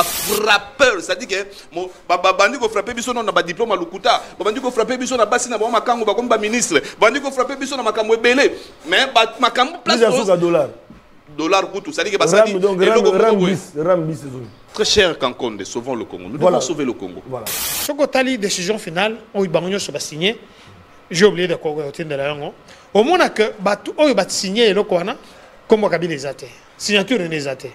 frappeur, c'est-à-dire que bandi ko frapper biso na ba diplôme à Lukuta, bandi ko frapper biso na basi na ba makango ba comme ba ministre, bandi ko frapper biso na makambo ebele, mais makambo place dollar pour tout, c'est-à-dire que basadi très cher Kankonde, sauvons le Congo. Nous devons sauver le Congo. Voilà. Ce que décision finale, on y a signé. J'ai oublié de quoi de la langue. Au moins que on y a signé le Kwana comme Kabila les athées. Signature les athées.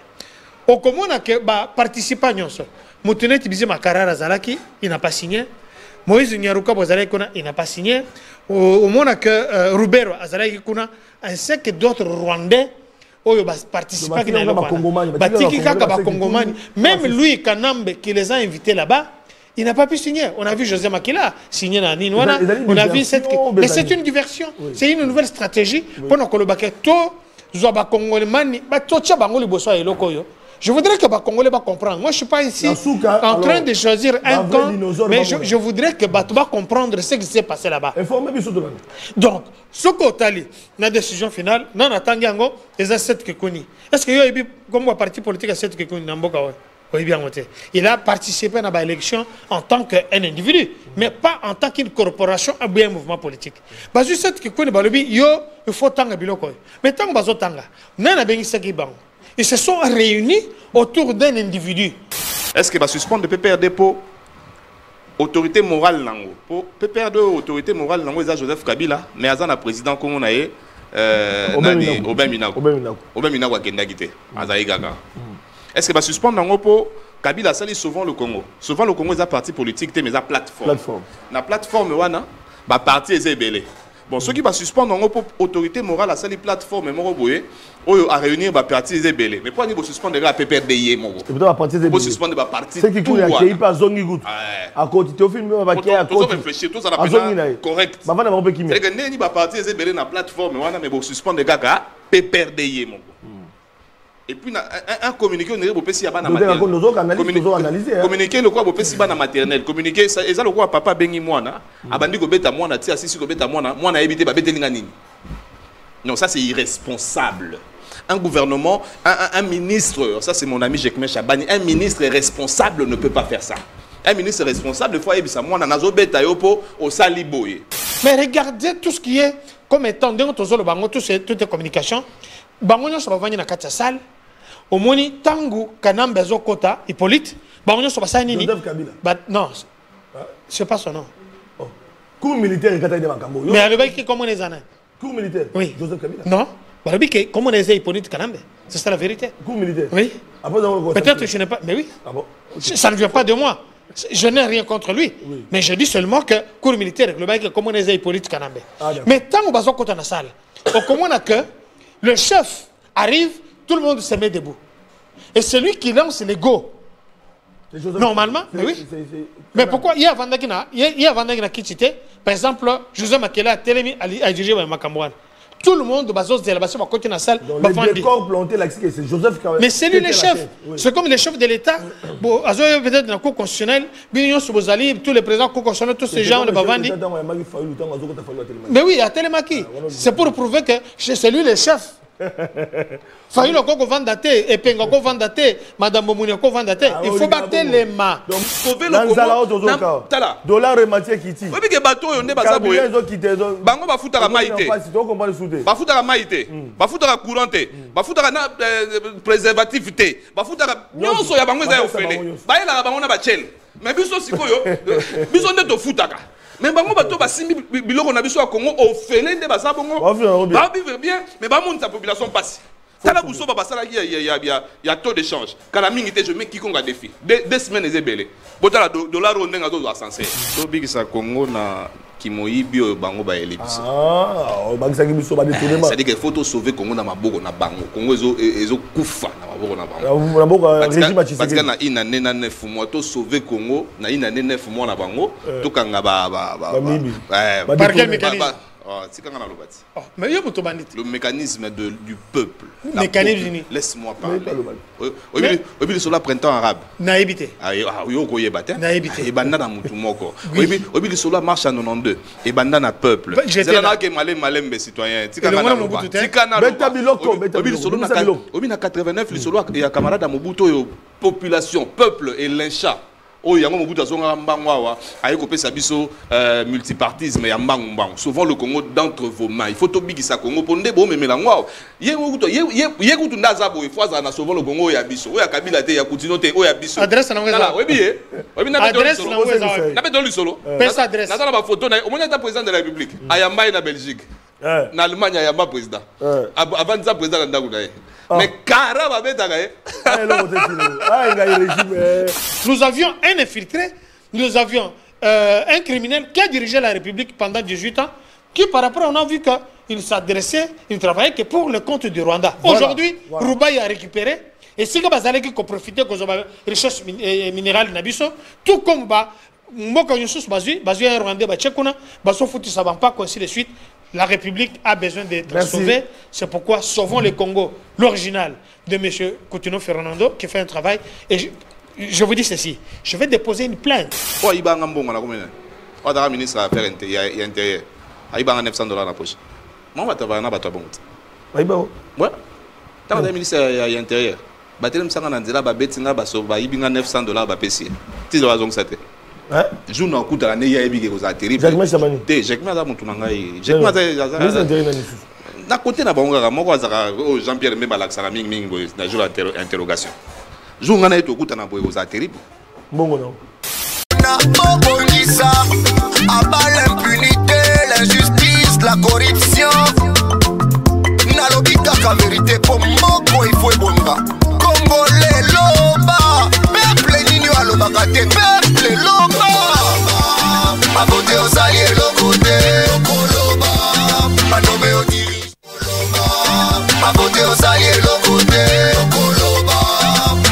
Au comment que participants nyonso. Moutenet Tibizé Makarara Zalaki, il n'a pas signé. Moïse Nyaruka Bozalek il n'a pas signé. Au moins que Rubero Azalaki Kuna ainsi que d'autres Rwandais. Même lui, Kanambe, qui les a invités là-bas, il n'a pas pu signer. On a vu José Makila signer dans Ninwana. On a vu cette. Mais c'est une diversion. C'est une nouvelle stratégie. Pendant que le baqueto, je voudrais que les Congolais comprennent. Moi, je ne suis pas ici en train de choisir un camp, mais je voudrais que les comprendre ce qui s'est passé là-bas. Donc, ce qu'on la décision finale, non, attendons, les assets que connaît. Est-ce qu'il y a comme parti politique assets que connaît il a participé à l'élection en tant qu'un individu, mais pas en tant qu'une corporation ou un mouvement politique. Parce que c'est que il faut tanga biloko. Mais tant que tanga, nana bengi saki bang. Ils se sont réunis autour d'un individu. Est-ce qu'il va suspendre le PPRD pour autorité morale nango? Pour PPRD autorité morale nango, c'est Joseph Kabila, mais Azana président comme on a eu Obin Minago a Kendagité, Azaï Gaga. Est-ce qu'il va suspendre nango pour Kabila sali souvent le Congo? Souvent le Congo est un parti politique, mais la plateforme. La plateforme wana, ba parti est belé. Bon, ceux qui va suspendre en pour autorité morale à cette plateforme, à réunir les partis des belés. Mais pourquoi ils vont suspendre la PPRDI? Ils vont suspendre les partis. C'est qui ne pas Zongi Gout. À côté, tu filmes à côté. Réfléchir, tout ça correct. C'est que les partis des belés dans la plateforme, mais ils vont suspendre les gars PPRDI. Et puis, un communiqué, on est au PC à maternelle. Communiquer le quoi au PC à maternelle. Communiquer, ça, et ça le quoi papa bengi moana. Abandi go beta moana, tia sisi go beta moana, moana éviter ba bete lingani. Non, ça c'est irresponsable. Un gouvernement, un ministre, ça c'est mon ami Jekme Chabani, un ministre responsable ne peut pas faire ça. Un ministre responsable, il faut y avoir moana nazo beta yopo au saliboye. Mais regardez tout ce qui est comme étant dans le bango, toutes les communications. Bango nyonso bavandi na kati ya salle. Au moni tangu Kanambe Zokota Hippolyte, bango so basani nini? Non, c'est pas son nom. Cours militaire et Kataïde Makambo. Mais avec qui comment les années? Cours militaire. Oui. Joseph Kabila. Non. Barabi comment les Hippolyte Kanambe? C'est ça la vérité. Cours militaire. Oui. Peut-être que je n'ai pas. Mais oui. Ah bon? Ça ne vient pas de moi. Je n'ai rien contre lui. Oui. Mais je dis seulement que cours militaire, le bail comment les Hippolyte Kanambe. Mais tant que Bazokota na salle, au comment on a que le chef arrive. Tout le monde se met debout. Et celui qui lance les go. Normalement, mais oui. Mais pourquoi il y a Vandagina qui cité, par exemple, José Makela a télé à diriger Makamouane. Tout le monde va se dire, va continuer la salle. Mais c'est lui le chef. C'est comme le chef de l'État. Peut-être dans la Cour constitutionnelle, tous les présidents Cour constitutionnelle, tous ces gens, mais oui, à Télémaki. C'est pour prouver que c'est lui le chef. Il faut battre les mains. Sauver le Congo. Dollar et matière qui tire. Oui, que bateau on est basé. Bango ba futa la maïté. Ba futa la maïté. Ba futa la couranté. Ba futa la préservativité. Ba futa la nyonso ya bango za ofele. Ba ela bango na ba chel. Mais biso sikoyo, biso ndeto futaka. Mais bango bato ba simi biloko na biso ya Congo ofele nde basa bongo. Ba vivre bien, mais ba monde sa population passe. Tala Bousso Babasala, il y a taux d'échange. Quand la mine était, je mets quiconque a défi. 2 semaines, les ébélés. Botala dollar on est à dos à sensé. Tobi sa Congo na Kimoyi bio bango ba elipsi. Ah, bangisa kibiso ba détournement. C'est-à-dire qu'il faut sauver Congo na maboko na bango. Congo ezo kufa na maboko na bango. Na maboko régime Tshisekedi. Parce que na ina nena 9 mois to sauver Congo, na ina 9 mois na bango, to kanga par quel mécanisme? Mais le mécanisme du peuple. Laisse-moi parler. Obi sur la printemps arabe. Naïbité. Et bandana mutumoko. Obi sur la marche en 92. Et bandana peuple. C'est là que malem citoyen. Obi sur la 89 le solo et camarade Mobutu population, peuple et l'incha. Oh, il y a un moment où multipartisme et souvent le Congo d'entre vos mains. Il faut tout big ça Congo pour ne pas me mélanger. Il y a souvent le Congo ya biso. Oh ya Kabila te ya Koutinote oh ya biso. Adresse na ngeza. Oui bien. Adresse na ngeza. Na beto lu solo. Pesa adresse. Na dans la photo na au moins président de la République. Ayamba na Belgique. Na Allemagne ayamba président. Avant ça président ndangu na. Mais carrément, nous avions un infiltré, nous avions un criminel qui a dirigé la République pendant 18 ans, qui par après on a vu qu'il s'adressait, il travaillait que pour le compte du Rwanda. Aujourd'hui, Roubaï a récupéré, et c'est comme ça qu'il a profité de la richesse minérale Nabiso, tout comme Mboka Yousous Bazui, un Rwandais, Tchekuna, Baso Fouti Sabampa, ainsi de suite. La République a besoin d'être sauvée. C'est pourquoi sauvons le Congo, l'original de M. Coutinho Fernando, qui fait un travail. Et je vous dis ceci, je vais déposer une plainte. Oh, il y a un bon ministre à faire intérieur. Il y a $900 dans la poche. Moi, je vais avoir un bon. Ouais. Tant que ministre à l'intérieur, je vais $900 dans la PC. Tu dois donc ça. Je ne sais pas si vous avez terrible. Jacques Chamani. Jacques Chamani. Jean-Pierre Mbalaxara Ming na jour interrogation. Je ne sais pas si vous avez terrible. Bon, non. L'impunité, l'injustice, la corruption. Nalobika ka vérité pour moko il faut bonga. Congolais loba, peuple nini alobaka te peuple loba. Ma côté aux alliés le côté loba, ma nommé au dirige loba. Ma côté aux alliés le côté loba,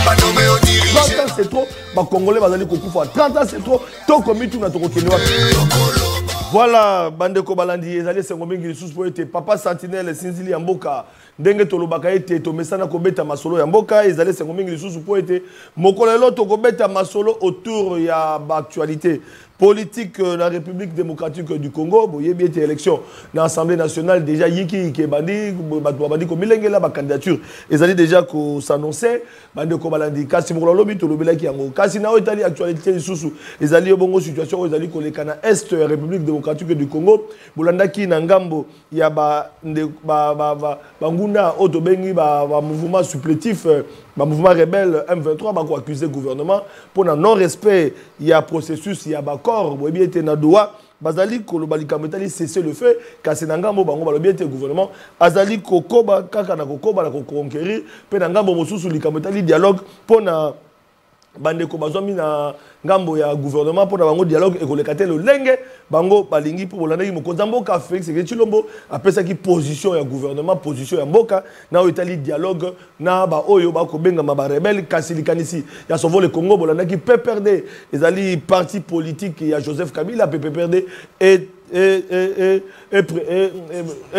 ma nommé au dirige. 30 ans c'est trop, ma Congolais va aller kokufa. 30 ans c'est trop, tant comme tu n'as trop kenwa. Voilà, Bandeko Balandi, les alliés Sengomingi sous pour être Papa Sentinelle, Sinzili Yamboka, Denge Tolobaka était Tomesana Kobeta Masolo Yamboka, les alliés Sengomingi sous pour être Mokolelo Tokobeta Masolo autour de l'actualité politique de la République démocratique du Congo. Il y a bien des élections dans l'Assemblée nationale. Déjà, Yiki qui est bandi, comme il y a la candidature. Ils allaient déjà s'annoncer. Bandeko Balandi, Kasi Mokololobi, Tolobela qui Yango. Kasi Nao Italie, actualité sous. Ils allaient au bon situation, ils allaient coller Kana Est, République démocratique du Congo. Bolanda qui Nangambo, il y a Banguna, Otobengi, mouvement supplétif. Le mouvement rebelle M23 va accuser le gouvernement pour un non-respect. Il y a processus, il y a accord. Il y a un droit. Bazali Kolobali Kametali cesser le fait. Kasenangambo Bango Balobi le gouvernement. Azali Kokoba Kakana Kokoba la conquérir. Penangambo Mosusu Likametali dialogue pour na Bandeko Bazomi na ngambo ya gouvernement pour na dialogue et kolekate le lenge bango balingi pour bolanda mokonza mboka Félix Tshisekedi après ça qui position ya gouvernement position ya mboka na Italie dialogue na ba oyo ba ko benga ba rebelle kasilikanisi ya sauver le Congo bolanda qui PPRD ezali parti politique ya Joseph Kabila PPRD est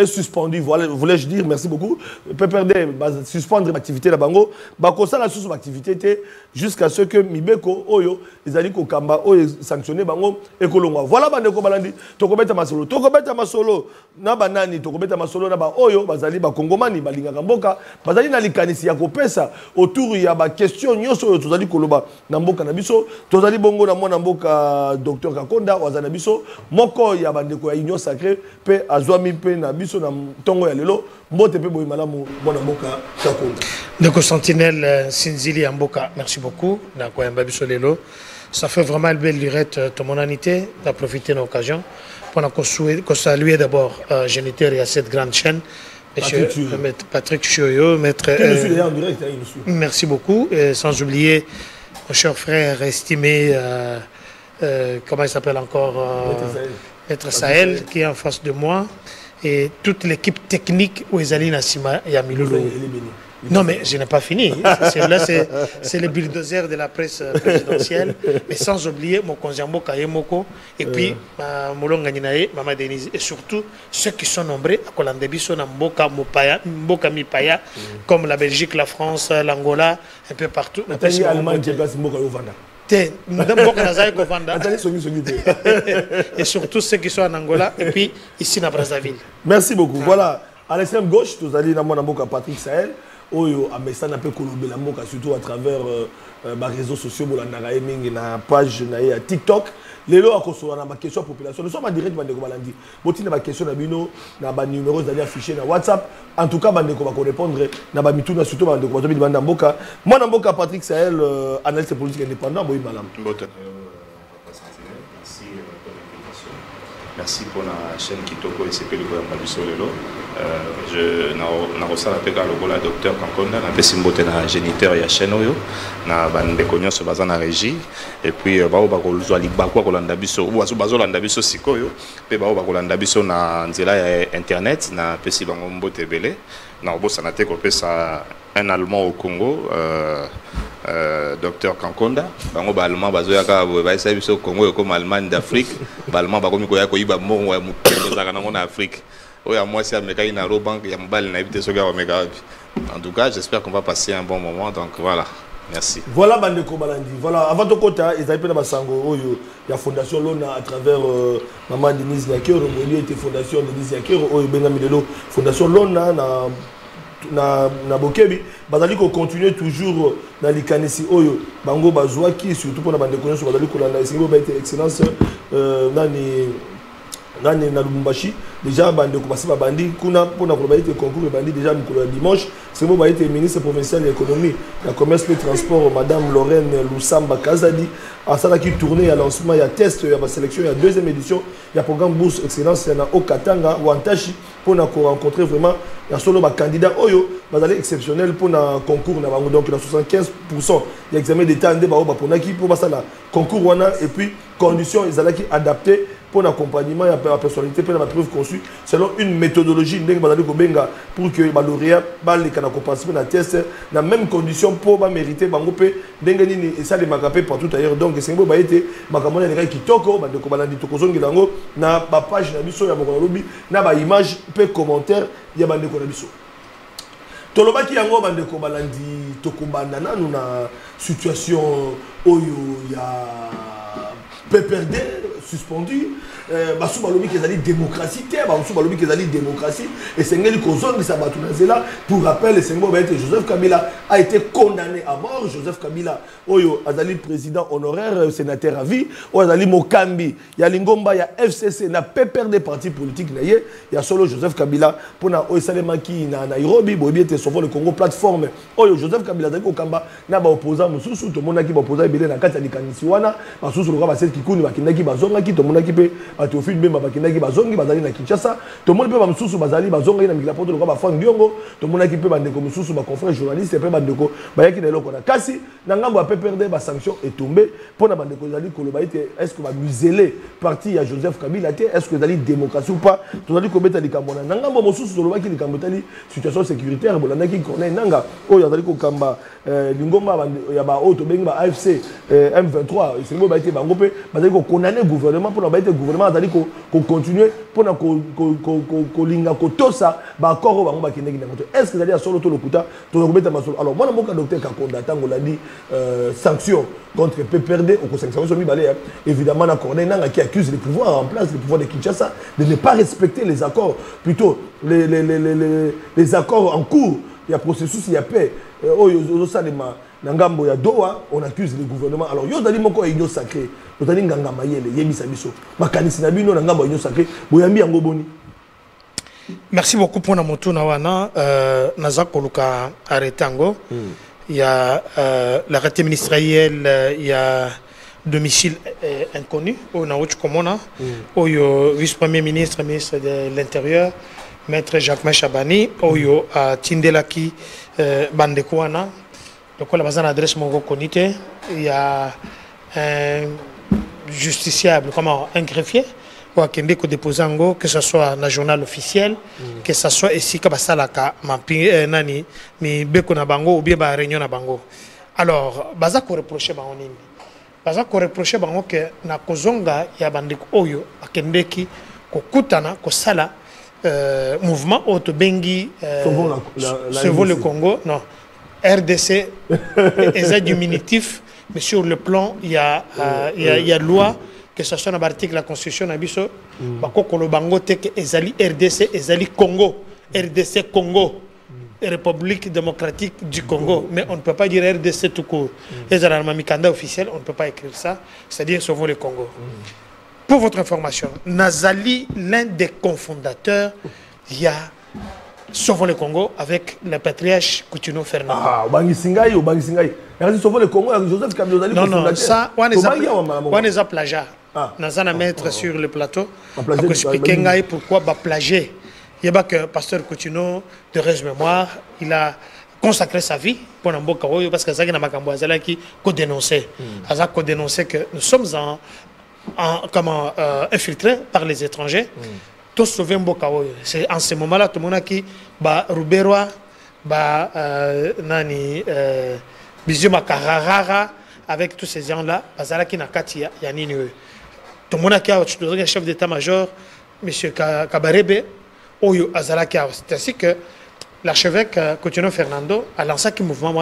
suspendu, voulais-je dire, merci beaucoup. PPRD va suspendre l'activité de Bango. Bakosa la sous activité jusqu'à ce que Mibeko Oyo, les alliés Kokamba Oyo sanctionné Bango et Kolongwa. Voilà Bandeko Balandi, Tokobeta Masolo, na banani, Tokobeta Masolo, na ba Oyo, Bazali Bakongomani, Balinga Kamboka, Bazali na likanisi ya kopesa autour ya ba question nyoso tozali koloba na mboka na biso, tozali bongo na mwana mboka Dr Kakonda wazana biso, moko ya bandeko ya union sacrée pe azwami pe na biso na tongo ya lelo mbote pe boyimala mwana mboka Kakonda. Donc Sentinelle Sinzili Yamboka, merci beaucoup na koyamba biso lelo. Ça fait vraiment une belle lurette ton monanité, d'en profiter de l'occasion pour saluer d'abord géniteur et à cette grande chaîne. Monsieur Patrick Chioyo, maître. Merci beaucoup. Et sans oublier mon cher frère estimé, comment il s'appelle encore Maître Sahel, qui est en face de moi. Et toute l'équipe technique où Ezali Nassima et Amilolo. Non, mais je n'ai pas fini. Là, c'est le bulldozer de la presse présidentielle. Mais sans oublier mon Konziambo Kayemoko. Et puis, Molonga Ninae, Mama Denise. Et surtout, ceux qui sont nombreux à Kolandebiso, Mboka Mipaya, comme la Belgique, la France, l'Angola, un peu partout. Et surtout ceux qui sont en Angola et puis ici à Brazzaville. Merci beaucoup. Voilà, à l'extrême gauche, nous allons dans mon Patrick Sahel. oyo amesana pe kolobela mboka surtout à travers les réseaux sociaux bolandaka ye mingi na page na ye ya TikTok lelo akosola na ba question population nous sommes en direct bandeko balandi botina ba question na bino na ba numéros d'aller afficher na WhatsApp en tout cas bandeko ba ko répondre na ba mituna surtout bandeko ba tobi banda mboka moi na mboka Patrick Sahel analyste politique indépendant boy malam merci pour la chaîne Kitoko et CP le gouvernement du Solelo. Je n'ai reçu la docteur Kankonda, na pesimbote na géniteur ya chaîne oyo, na bande konyo so bazana régie et puis bao ba ko luzwa libakwa ko landa biso ou bazo landa biso sikoyo, pe bao ba ko landa biso na nzela ya internet na pesi bango mbote belé. Na obosa na te ko pesa un allemand au Congo docteur Kankonda bango ba allemand bazo yaka ba esa biso Congo comme Allemagne d'Afrique ba allemand ba komi ko ya ko yiba mo ya mukezo za kana na Afrique oya moi c'est ameka ina ro bank ya mbali na ibite soga omeka en tout cas j'espère qu'on va passer un bon moment donc voilà merci voilà bandeko balandi voilà avant de kota ezali pena basango oyo ya fondation Lona à travers maman Denise Yakero moi était fondation Denise Yakero oyo benga milelo fondation Lona na bokebi bazali ko continuer toujours na likanisi oyo bango bazwa ki surtout pour na bande connaissance bazali ko landa esengo ba été excellence nani na Lubumbashi déjà bande ko basi ba bandi kuna pona ko ba été concours bandi déjà mikolo dimanche c'est bon ba été ministre provincial de l'économie la commerce et transport madame Lorraine Lusamba Kazadi a ça qui tourné à lancement il y a test il y a sélection il y a deuxième édition il y a programme bourse excellence na Okatanga Wantashi pour na rencontrer vraiment la solo ba candidat oyo bazali exceptionnel pour na concours na bango donc na 75% il y a examen d'état ndé ba pour na qui pour ça la concours wana et puis conditions ils allaient qui adapter pour l'accompagnement et la personnalité pour la preuve conçue selon une méthodologie ndenge bazali ko benga pour que ba lauréat ba les kana ko participer na test na même condition pour ba mériter bango pe ndenge nini et ça les magapé partout ailleurs donc c'est bo ba été makamona les gars qui toko ba de ko balandi toko zongi lango na ba page na biso ya mokolo lobi na ba image pe commentaire ya bande ko na biso tolobaki yango bande ko balandi tokumbanda nanu na situation oyo ya PPRD suspendu basu balobi kezali démocratie te basu balobi kezali démocratie et sengeli kozongi sa batu na zela pour rappel le sengo ba été Joseph Kabila a été condamné à mort Joseph Kabila oyo azali président honoraire sénateur à vie oyo azali mokambi ya lingomba ya FCC na PPRD parti politique na ye ya solo Joseph Kabila pona oyo salemaki na Nairobi bobi était Sauvons le Congo plateforme oyo Joseph Kabila azali kokamba na ba opposant mususu to monaki ba opposant ebele na kati ya likanisi wana basusu loka ba set kikuni bakindaki bazongaki to monaki pe Théophile Bemba bakindaki bazongi bazali na Kinshasa to moni pe ba mususu bazali bazongi na mikila poto loka ba Frank Diongo to monaki pe bandeko mususu ba confrère journaliste pe bandeko bayaki na eloko na kasi na ngambo ya PPRD ba sanction est tombée pona bandeko zali koloba ite est-ce que ba museler parti ya Joseph Kabila te est-ce que zali démocratie ou pas to zali ko beta likambo na ngambo mususu to lobaki likambo tali situation sécuritaire bolandaki Corneille Nanga oyo zali ko kamba lingomba ya ba auto bengi ba AFC M23 c'est mo ba ite bango pe bazali ko condamner gouvernement pour ba ite gouvernement azali ko continuer pour na ko linga ko tosa ba koro bango ba kindeki na moto est-ce que zali ya solo to lokuta to ko beta masolo alors moi mboka docteur Kakonda tango l'a dit sanction contre PPRD au sanction so mi balé évidemment na Corneille Nanga qui accuse les pouvoirs en place les pouvoirs de Kinshasa de ne pas respecter les accords plutôt les accords en cours il y a processus il y a paix oyo salema na ngambo ya Doha on accuse le gouvernement alors yo dali moko union sacrée yo dali nganga mayele yebisa biso makanisi na bino na ngambo union sacrée boyambi yango boni. Merci beaucoup pour notre wana naza koluka arretango il y a l'arrêté ministériel il y a domicile inconnu au Naouch Komona au vice-premier ministre de l'Intérieur maître Jacques Chabani au Tindelaki Bandekouana. Donc, on a adresse mon reconnaître. Il y a un justiciable, comment, un greffier, que ce soit dans le journal officiel, que ce soit ici, que ça la nani, mi beko na bango ou bien ba réunion na bango. Alors, baza ko reprocher ba onini. Baza ko reprocher bango que na kozonga ya bandeko oyo akendeki ko kutana ko sala mouvement auto bengi Sauvons le Congo, non. RDC est diminutif, mais sur le plan, il y a loi, que ce soit dans l'article de la Constitution, Bako Kolobango, Ezali RDC, Ezali Congo, RDC Congo. République démocratique du Congo, mais on ne peut pas dire RDC tout court. Les Mikanda officiel, on ne peut pas écrire ça, c'est-à-dire Sauvons le Congo. Pour votre information, Nazali, l'un des cofondateurs, il y a Sauvons le Congo avec le patriarche Coutinho Fernando. Ah, Bangisingaï ou Bangisingaï. Sauvons le Congo avec Joseph Kabila. Non, ça, on est à plagiat. Nazana mettre sur le plateau. Pour expliquer pourquoi plagier. Il y a que pasteur Coutinho, de reste mémoire, il a consacré sa vie pour Namboka parce que Zagina Makambo Azala qui co-dénonçait. Azak co-dénonçait que nous sommes infiltrés par les étrangers. Tous sauver Mboka. C'est en ce moment-là, tout le monde qui Ruberoa, Nani, Bizio Makarara, avec tous ces gens-là, Azala qui n'a qu'à Yanini. Tout le monde qui a un chef d'état-major, M. Kabarebe, Oyo Azalakia. C'est ainsi que l'archevêque Coutinho Fernando a lancé un mouvement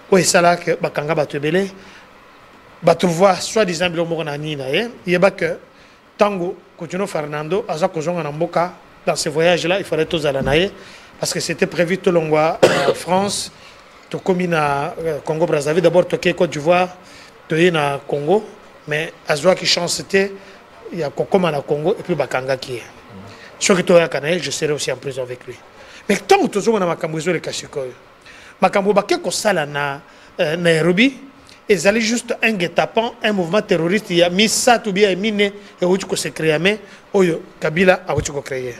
où il s'est que Bakanga Batubele Batrouva soi-disant Bilomorani Naye. Il y a que Tango Coutinho Fernando a Zakozonga Namboka dans ce voyage-là, il fallait tous aller Naye parce que c'était prévu tout long en France, tout comme na Congo Brazzaville, d'abord Toké Côte d'Ivoire, tout na Congo, mais Azwa qui chance c'était il y a Kokoma na Congo et puis Bakanga qui est. Je serai aussi en prison avec lui. Mais tant que tu as Makambo le Kashikoy, Makambo Bakeko Sala na Nairobi, ils allaient juste un guet-apens, un mouvement terroriste. Il y a mis ça tout bien miné et où tu s'est créé, mais Oyo Kabila a où tu créé.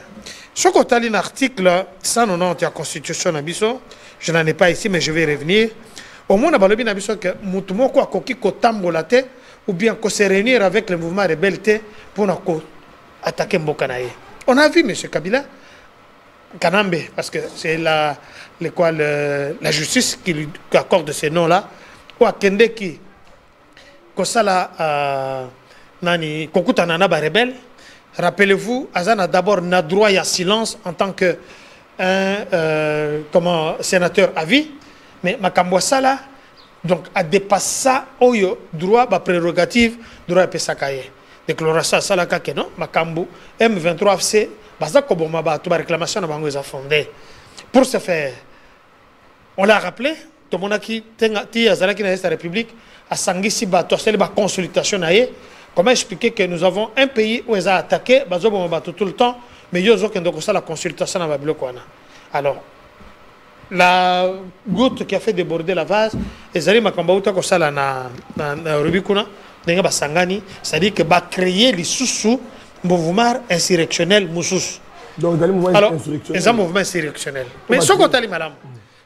Ce qu'on a un article 190 de la Constitution Nabiso, je n'en ai pas ici, mais je vais revenir. Au moins, on a dit que Moutumo quoi koki ko tambolate ou bien ko se réunir avec le mouvement rebelle pour attaquer Mbokanaye. On a vu M. Kabila, Kanambe, parce que c'est la justice qui lui accorde ces noms-là, ou à Kende qui, Kosala, Nani, Kokuta Nanaba rebelle. Rappelez-vous, Azan a d'abord droit à silence en tant que sénateur à vie, mais Makambo Sala, donc, a dépassé ça, Oyo, droit, prérogative, droit à Pesakaye. Déclaration à Salaka que non, Makambu, M23 FC, Bazako Bomaba, toute réclamation à Bango a fondé. Pour ce faire, on l'a rappelé, tout le monde qui a Zalaki dans la République, a Sangisi Bato, c'est la consultation. Comment expliquer que nous avons un pays où ils ont attaqué, Bazo Bomaba tout le temps, mais il y a la consultation dans Babilokwana. Alors, la goutte qui a fait déborder la vase, ils ont dit Makambu, que ça na Rubikuna. C'est-à-dire que va créer les sous mouvement insurrectionnel moussous. Donc dans les mouvements insurrectionnels. Les mouvements insurrectionnels. Mais ce qu'on a dit, madame,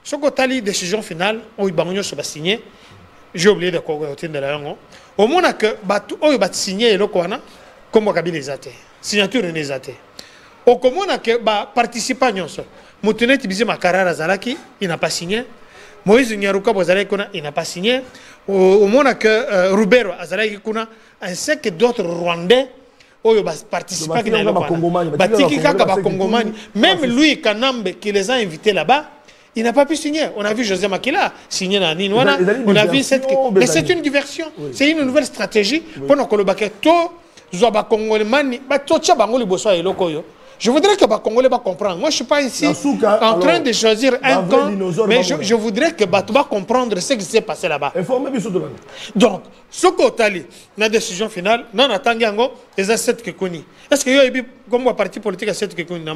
ce qu'on a dit, décision finale, où il va signer, j'ai oublié de quoi de la langue. Au moment que il va signer le Kwana, comme Kabila les athées, signature les athées. Au moment que participant, Moutounet Tibizé Makarara Zalaki, il n'a pas signé. Moïse Nyaruka il n'a pas signé. Au moment que Rubero Azalaki Kuna, ainsi que d'autres Rwandais, participent à Congomani. Même lui, Kanambe, qui les a invités là-bas, il n'a pas pu signer. On a vu José Makila signer dans Ninwana. On a vu cette. Mais c'est une diversion. C'est une nouvelle stratégie. Pour nous, je voudrais que les Congolais comprennent. Moi, je ne suis pas ici en train de choisir un camp, mais je voudrais que les comprendre ce qui s'est passé là-bas. Donc, ce qu'on a dit, la décision finale, non, attendons, les assets que connaissent. Est-ce qu'il y a comme un parti politique à cette que connaissent?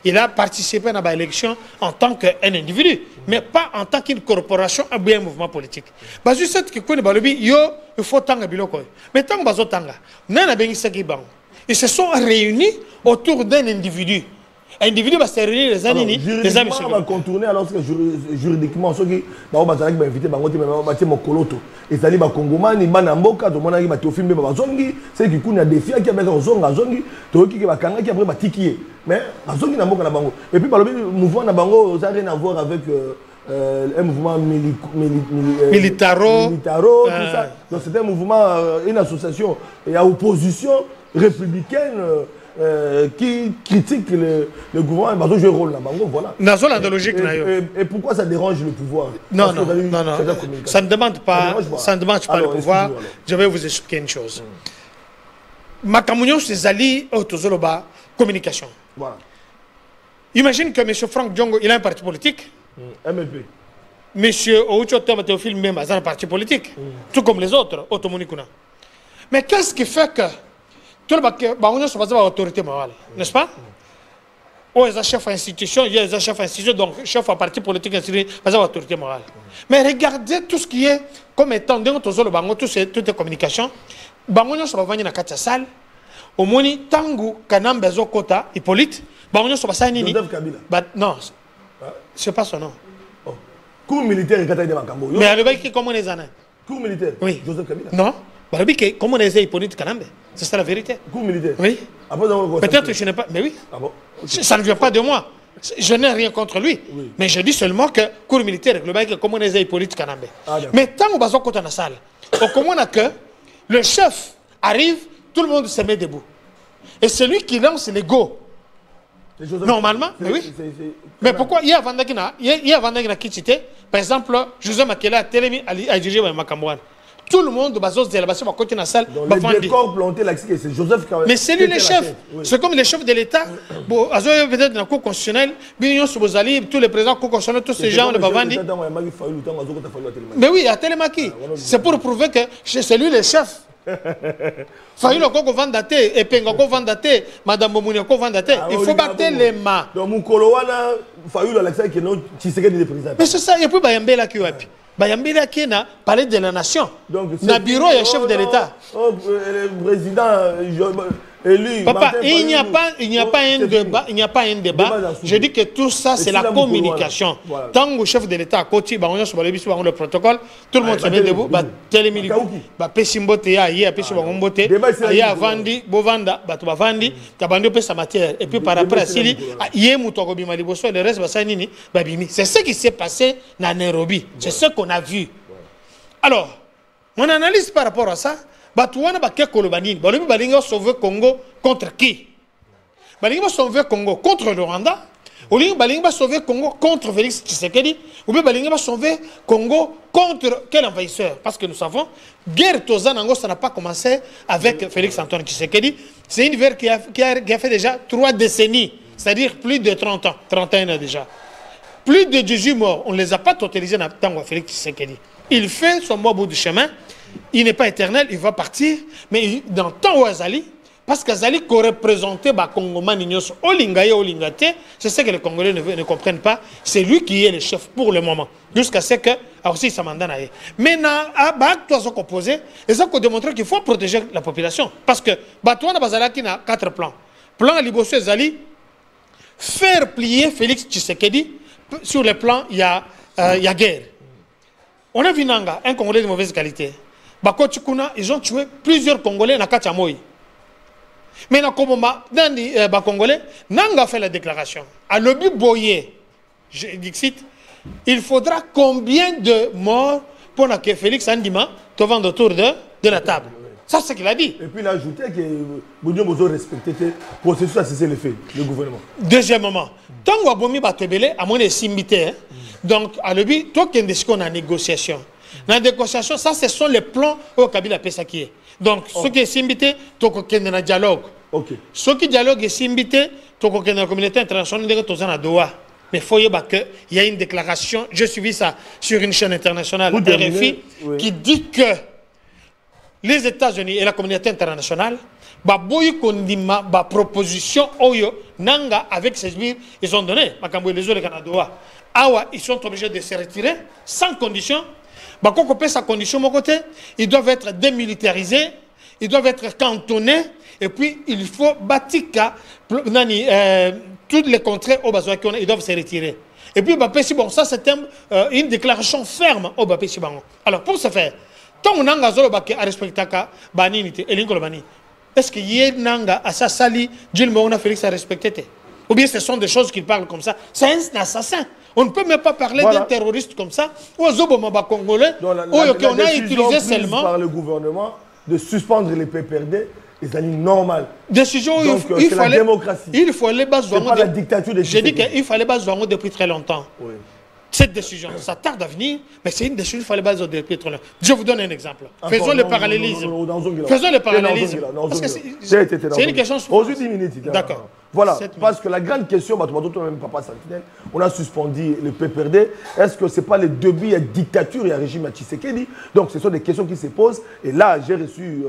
Il a participé à l'élection en tant qu'un individu, mais pas en tant qu'une corporation ou un mouvement politique. Parce que cette que connaissent, il faut tanga biloko. Mais tant que tanga, non, ils se sont réunis autour d'un individu. L'individu va se réunir les années. Les amis va contourner alors que juridiquement, ceux qui vont inviter et ça dit Congomani, Banamboka, tout le monde qui filmé Bazongi, c'est qui connaît des filles qui ont Zongi, qui va Kanga qui après Tiki. Mais Bazongi Namboka na Bango. Et puis le mouvement na Bango, ça n'a rien à voir avec un mouvement militaro, tout ça. Donc c'est un mouvement, une association et à opposition républicaine qui critique le gouvernement. Parce que je rôle là-bas, voilà. Et pourquoi ça dérange le pouvoir? Non, ça ne demande pas, le pouvoir. Je vais vous expliquer une chose. Ma communion, c'est Zali Otozoloba, communication. Voilà. Imagine que M. Franck Diongo, il a un parti politique. MLP. M. Oucho Théophile même a un parti politique. Tout comme les autres, Otomonikuna. Mais qu'est-ce qui fait que tout le monde est basé sur l'autorité morale, n'est-ce pas? Ou les chefs d'institution, il y a les chefs d'institution, donc chef de parti politique, basé sur l'autorité morale. Mais regardez tout ce qui est comme étant dans toutes les communications. Bangonyo so bavanye na kati ya salle omoni tangu kanamba zo kota Hippolyte bangonyo so basani nini Joseph Kabila non c'est pas son nom cours militaire kata de makambo mais alobaki comment les années cours militaire oui Joseph Kabila non balobaki comment les Hippolyte kanamba c'est ça la vérité cours militaire oui peut-être je n'ai pas mais oui ah bon okay. Ça ne vient pas de moi. Je n'ai rien contre lui, oui. Mais je dis seulement que cours militaire comment les Hippolyte kanamba mais tant que bazo kota na salle on comment que le chef arrive, tout le monde se met debout. Et celui qui lance les go. Normalement, mais oui. Mais pourquoi il y a Vandagina Kichite, par exemple, José Makela a dirigé Makambouane. Tout le monde va se délaber sur côté de la salle. Le décor planté là, c'est Joseph Kabila. Mais c'est lui le chef. C'est comme les chefs de l'État. Bon, peut-être dans la Cour constitutionnelle, Bignon Soubozali, tous les présidents de la Cour constitutionnelle, tous ces gens, le Bavandi. Mais oui, à Télémaki. C'est pour prouver que c'est lui le chef. Fayu le koko vandate, Epenga ko vandate, Madame Momouni ko vandate. Il faut battre les mains. Donc Mukolowana, Fayu l'Alexandre qui est non Tshisekedi de président. Mais c'est ça. Et puis Bayambela qui wapi. Bayambela qui na palais de la nation. Na bureau et chef de l'État. Le président élu. Papa, il n'y a pas un débat. Il n'y a pas un débat. Je dis que tout ça, c'est la communication. Tant que le chef de l'État, côté, le protocole, tout le monde se met debout. Télémilique. Pessimbote, ya Pessimbote, ya Vandi, Bovanda, Batubavandi, Kabando Pesa matière. Et puis par après, Sili, Yemutogobi Maliboso, le reste, Basanini, Babimi. C'est ce qui s'est passé dans Nairobi. C'est ce qu'on a vu. Alors, mon analyse par rapport à ça, Batouana Bakekolo Banini, Balinga sauver Congo contre qui? Balinga sauver Congo contre le Rwanda, ou Balinga sauver Congo contre Félix Tshisekedi, ou bien Balinga sauver Congo contre quel envahisseur? Parce que nous savons, guerre Tozanango, ça n'a pas commencé avec Félix Antoine Tshisekedi, c'est une guerre qui a fait déjà 3 décennies, c'est-à-dire plus de 30 ans, 31 ans déjà. Plus de 18 morts, on ne les a pas totalisés dans Félix Tshisekedi. Il fait son mot au bout du chemin. Il n'est pas éternel, il va partir. Mais dans le temps où Azali, parce qu'Azali représentait les Congolais, c'est ce que les Congolais ne comprennent pas. C'est lui qui est le chef pour le moment. Jusqu'à ce que, aussi, ça m'a donné. Mais à toi, ce qu'on posait, et ça qu'on démontre qu'il faut protéger la population. Parce que, Batouana Bazalaki a 4 plans. Plan Libosso Azali, faire plier Félix Tshisekedi. Sur le plan, il y a guerre. On a vu Nanga, un Congolais de mauvaise qualité. Bako Tchikouna, ils ont tué plusieurs Congolais dans Kachamoy. Mais dans les Congolais, Nanga a fait la déclaration. À l'objet Boyer, je dis cite, il faudra combien de morts pour que Félix Andima te vende autour de la table. Ça, c'est ce qu'il a dit. Et puis il a ajouté que Boudou Bozo respectait le processus à cesser le fait, le gouvernement. Deuxièmement, tant que Wabomi Batebele, à mon simité, donc à l'objet, toi qui es en négociation. Dans la négociation, ça, ce sont les plans au Kabila Pesaki. Donc, ceux qui sont invités, tu as un dialogue. Ceux qui dialoguent et sont invités, tu as une communauté internationale, tu as un Doha. Mais il faut qu'il y a une déclaration, j'ai suivi ça sur une chaîne internationale, RFI, qui dit que les États-Unis et la communauté internationale, ba proposition Oyo, Nanga, avec ces murs, ils ont donné, les autres Canada. Awa, ils sont obligés de se retirer sans condition. Sa condition, mon côté, ils doivent être démilitarisés, ils doivent être cantonnés, et puis il faut bâtir toutes les contrées au besoin ils doivent se retirer. Et puis, bon, ça c'est une déclaration ferme au Bapé Alors, pour ce faire, tant qu'on a respecté est-ce qu'il y a Nanga à sa sali, Gilles Félix a respecté? Ou bien ce sont des choses qu'il parle comme ça? C'est un assassin. On ne peut même pas parler d'un terroriste comme ça. Ou aux Congolais, on a utilisé seulement par le gouvernement de suspendre les PPRD, c'est normal. Décision donc, il fallait la démocratie. Il fallait pas la dictature des J'ai dit qu'il fallait pas depuis très longtemps. Oui. Cette décision, ça tarde à venir, mais c'est une décision qu'il fallait baser au pétrole. Je vous donne un exemple. Faisons le parallélisme. Faisons le parallélisme. C'est une question... Aux 10 minutes. D'accord. Voilà, parce que la grande question, même Papa Sentinelle, on a suspendu le PPRD. Est-ce que ce n'est pas le début de la dictature et un régime à Tshisekedi? Donc ce sont des questions qui se posent. Et là, j'ai reçu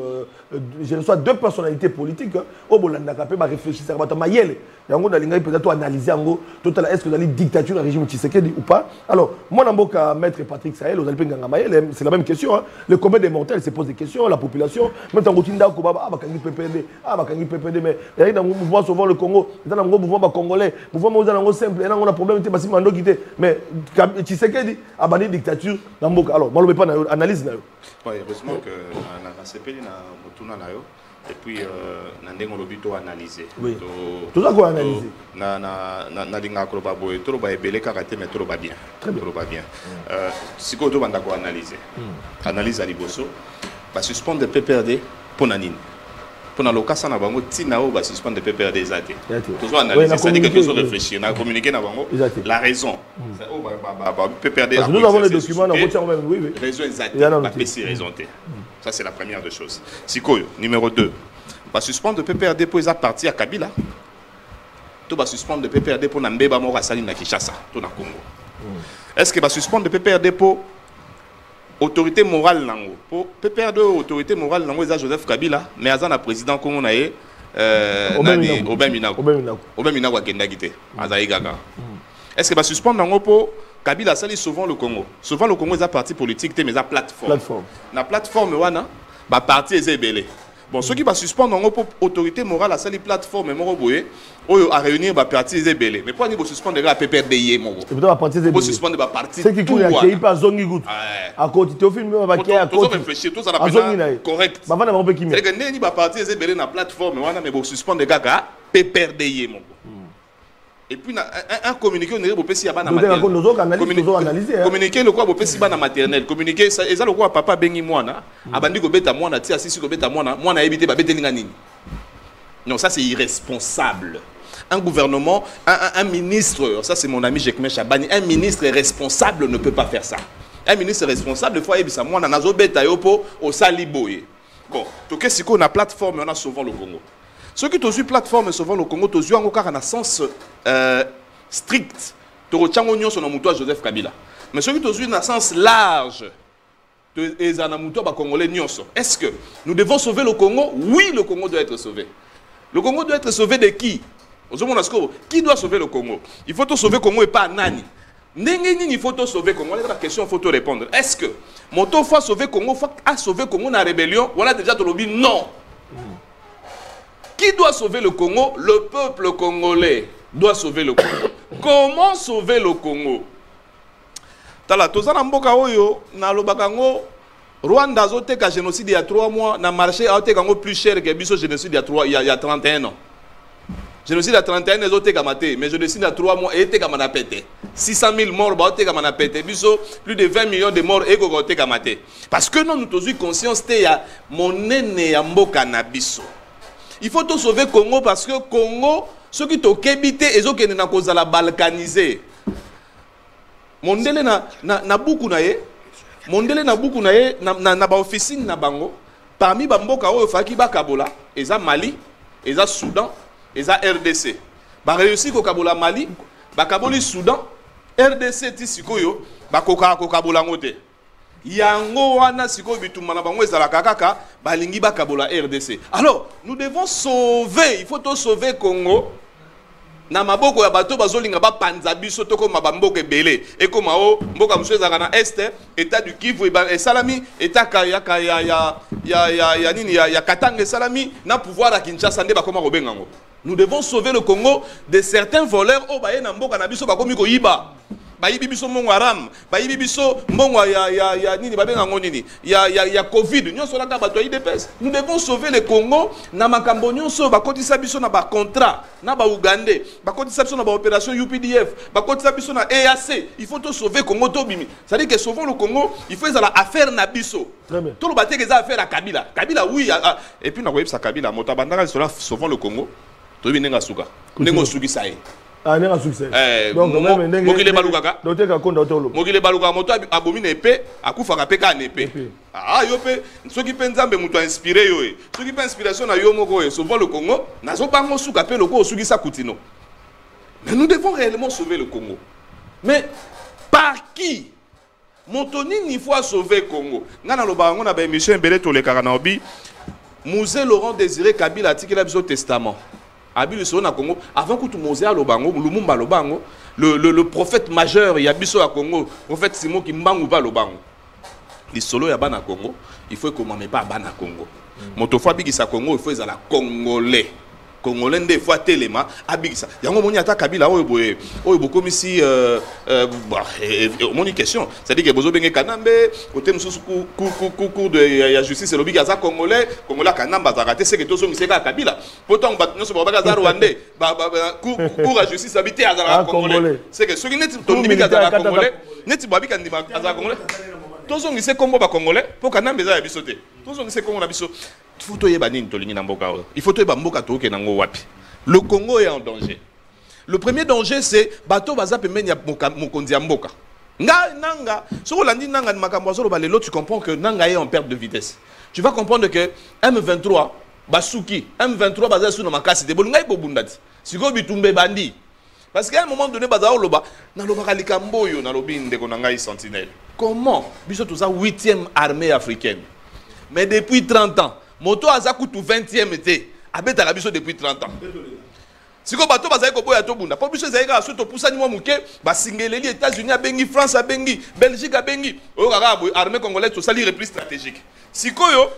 2 personnalités politiques. Au Bolanda, on réfléchir à Mayele. Peut-être analyser est-ce que dans la dictature et un régime Tshisekedi ou pas. Alors, moi, je maître Patrick Sahel, c'est la même question. Hein. Le commun des mortels se pose des questions, la population. Même dans le PPRD, mais il y a un mouvement souvent le Congo, dans le mouvement congolais, le mouvement simple, on a un problème, mais Tshisekedi a banni la dictature. Alors, moi, je ne vais pas analyser. Heureusement que la CPI et puis on a plutôt analysé. Oui. Tout ça quoi analyser. Na linga ko ba boy trop ba ebele karaté mais trop ba bien. Trop ba bien. Si ko to banda ko analyser. Analyse à liboso ba suspendre PPRD pour nanine. Pour na lokasa na bango tina o ba suspendre PPRD zate. Toujours analyser, ça dit que toujours réfléchir, na communiquer na bango la raison. PPRD. Nous avons les documents, on retient même oui. Raison exacte. Pas PC raison. Ça, c'est la première des choses. Sikoyo, numéro 2. Va suspendre le PPRD pour les partis à Kabila. Tu vas suspendre le PPRD pour Nambeba Mora Saline na Kinshasa, tout na Congo. Est-ce que va suspendre le PPRD pour autorité morale nango? Pour PPRD autorité morale nango, c'est Joseph Kabila, mais Azana président Congo naé Obin Minago a Kendagité, Azaï Gaga. Est-ce que va suspendre nango pour Kabila sali souvent le Congo. Souvent le Congo est un parti politique, mais une plateforme. La plateforme, wana, ba parti est belé. Bon, ceux qui va suspendre en pour autorité morale à sali plateforme, à réunir ba parti est belé. Mais pourquoi ils vont suspendre la PPRD mon gros? Ils vont suspendre ba parti. C'est qui coule à qui pas zongi gout. À côté tu film ba qui à côté. Tous réfléchir, tous ça la peine correct. Ba va na ba qui mi. C'est que né ni ba parti est belé na plateforme, wana mais vont suspendre gars PPRD mon gros. Et puis, un communiqué, on est au PC à la maternelle. Communiqué, le quoi, au PC à la maternelle. Communiqué, ça, et ça, le quoi, papa Bengi Moana, abandi go beta Moana, tia assis go beta Moana, Moana évité, ba bete lingani. Non, ça c'est irresponsable. Un gouvernement, un ministre, ça c'est mon ami Jekme Chabani, un ministre responsable ne peut pas faire ça. Un ministre responsable, il faut éviter ça. Moana, nazo beta yopo, au saliboye. Bon, tout cas, si on a plateforme, on a souvent le Congo. Ceux qui ont eu plateforme souvent le Congo, ils ont eu un sens strict. Ils ont eu un sens Joseph Kabila. Mais ceux qui ont eu un sens large, ils ont eu un Congolais. Est-ce que nous devons sauver le Congo? Oui, le Congo doit être sauvé. Le Congo doit être sauvé de qui? Qui doit sauver le Congo? Il faut sauver le Congo et pas Nani. Il faut sauver le Congo. La question, il faut répondre. Est-ce que mon tour faut sauver le Congo, faut sauver le Congo dans la rébellion? On a déjà dit non. Qui doit sauver le Congo? Le peuple congolais doit sauver le Congo. Comment sauver le Congo? Tala tozana mboka oyo na lobakango Rwanda azoteka génocide il y a 3 mois na marché azoteka ngo plus cher que biso génocide il y a 31 ans. Génocide à 31 ans azoteka maté mais génocide à 3 mois eteka mana pété. 600 000 morts bazoteka mana pété biso plus de 20 millions de morts eko koteka maté. Parce que nous tous conscience te ya monene ya mboka na biso. Il faut tout sauver le Congo parce que le Congo, ceux qui ont habité et ceux qui ont balkanisé. Mondele na beaucoup na ye. Mondele na beaucoup na ye na ba officine na bango. Parmi bamboka oyo faki ba Kabola, eza Mali, eza Soudan, eza RDC. Ba réussi ko Kabola Mali, ba Kaboli Soudan, RDC ti sikoyo, ba koka ko Kabola ngote. Yango wana siko bitumba na bango ezala kaka balingi ba Kabola RDC. Alors, nous devons sauver, il faut tout sauver Congo. Na maboko ya bato bazolinga ba panza biso to ko mabamboke belé et comme o mboka musweza kana est état du Kivu et salami état ya nini ya Katanga salami na pouvoir à Kinshasa nde ba koma robengango. Nous devons sauver le Congo de certains voleurs au baye na mboka na biso ba komi ko yiba. Bayibi biso mongo aram, bayibi biso mongo ya nini babengango nini ya Covid nyonso la bato IDPS. Nous devons sauver le Congo na makambo nyonso bakotisa biso na ba contrat na ba Ougandais, bakotisa biso na ba opération UPDF, bakotisa biso na EAC. Il faut tout sauver Congo to bimi. Ça veut dire que sauvons le Congo, il faut ça affaire na biso. Tout le baté que ça affaire à Kabila. Kabila oui et puis na koyebisa Kabila motabandaka cela sauvons le Congo. To binenga suka. Nengo suki sai. Ah, il y a un succès. Donc, Mokile Balukaka. Mokile Balukaka, moto abomine épée, akufaka peka en épée. Ah, yopé, ceux qui pensent que moto inspiré yoé. Ceux qui pensent inspiration na yo moko e sauver le Congo, na zo bango suka pe loko osugi sa kutino. Mais nous devons réellement sauver le Congo. Mais par qui? Montoni ni fois sauver Congo. Ngana lo bango na ba émission belé to le Karanaobi. Musée Laurent Désiré Kabila article au testament. Abilu na Congo avant que tout Mosé à Lobango, Lumumba Lobango, le prophète majeur il y a biso à Congo, prophète Simon qui mbangu ba Lobango. Les solo ya bana Congo, il faut que maman pas bana Congo. Motofwa bigisa Congo, il faut ils la congolais. Congolais des fois téléma abigisa. Yango moni ata Kabila oyo comme si moni question, c'est-à-dire que bozo benge kanambe, côté mususu cour de la justice lobi gaza congolais kanamba za raté c'est que tozo miseka Kabila. Pourtant batno so ba gaza rwandais, cour la justice habité à congolais. C'est que ceux qui net ton libi gaza congolais, net babi kandima gaza congolais. Tozo miseka Congo ba congolais, pour kanambe za bisoté. Tozo miseka Congo na biso. Il faut que le Congo est en danger. Le premier danger, c'est bateau bazap menya mokonzi mboka. Nanga, sur l'andi nanga de makambozo le tu comprends que nanga est en perte de vitesse. Tu vas comprendre que M23 basuki, M23 bazal sous makasi de bolunga ibobundati. Siko bitumbe bandi. Parce qu'à un moment donné bazao loba na loba kalikamboyo na lobi ndeko nanga sentinelle. Comment biso tout ça 8e armée africaine. Mais depuis 30 ans moto azaku tout 20e été abeta la biso depuis 30 ans. Siko bato bazali ko boya to bunda. Po biso ezali ka soto pusani mo muke ba singeleli États-Unis abengi France abengi Belgique abengi o kaka armée congolaise to sali repli stratégique. Siko yo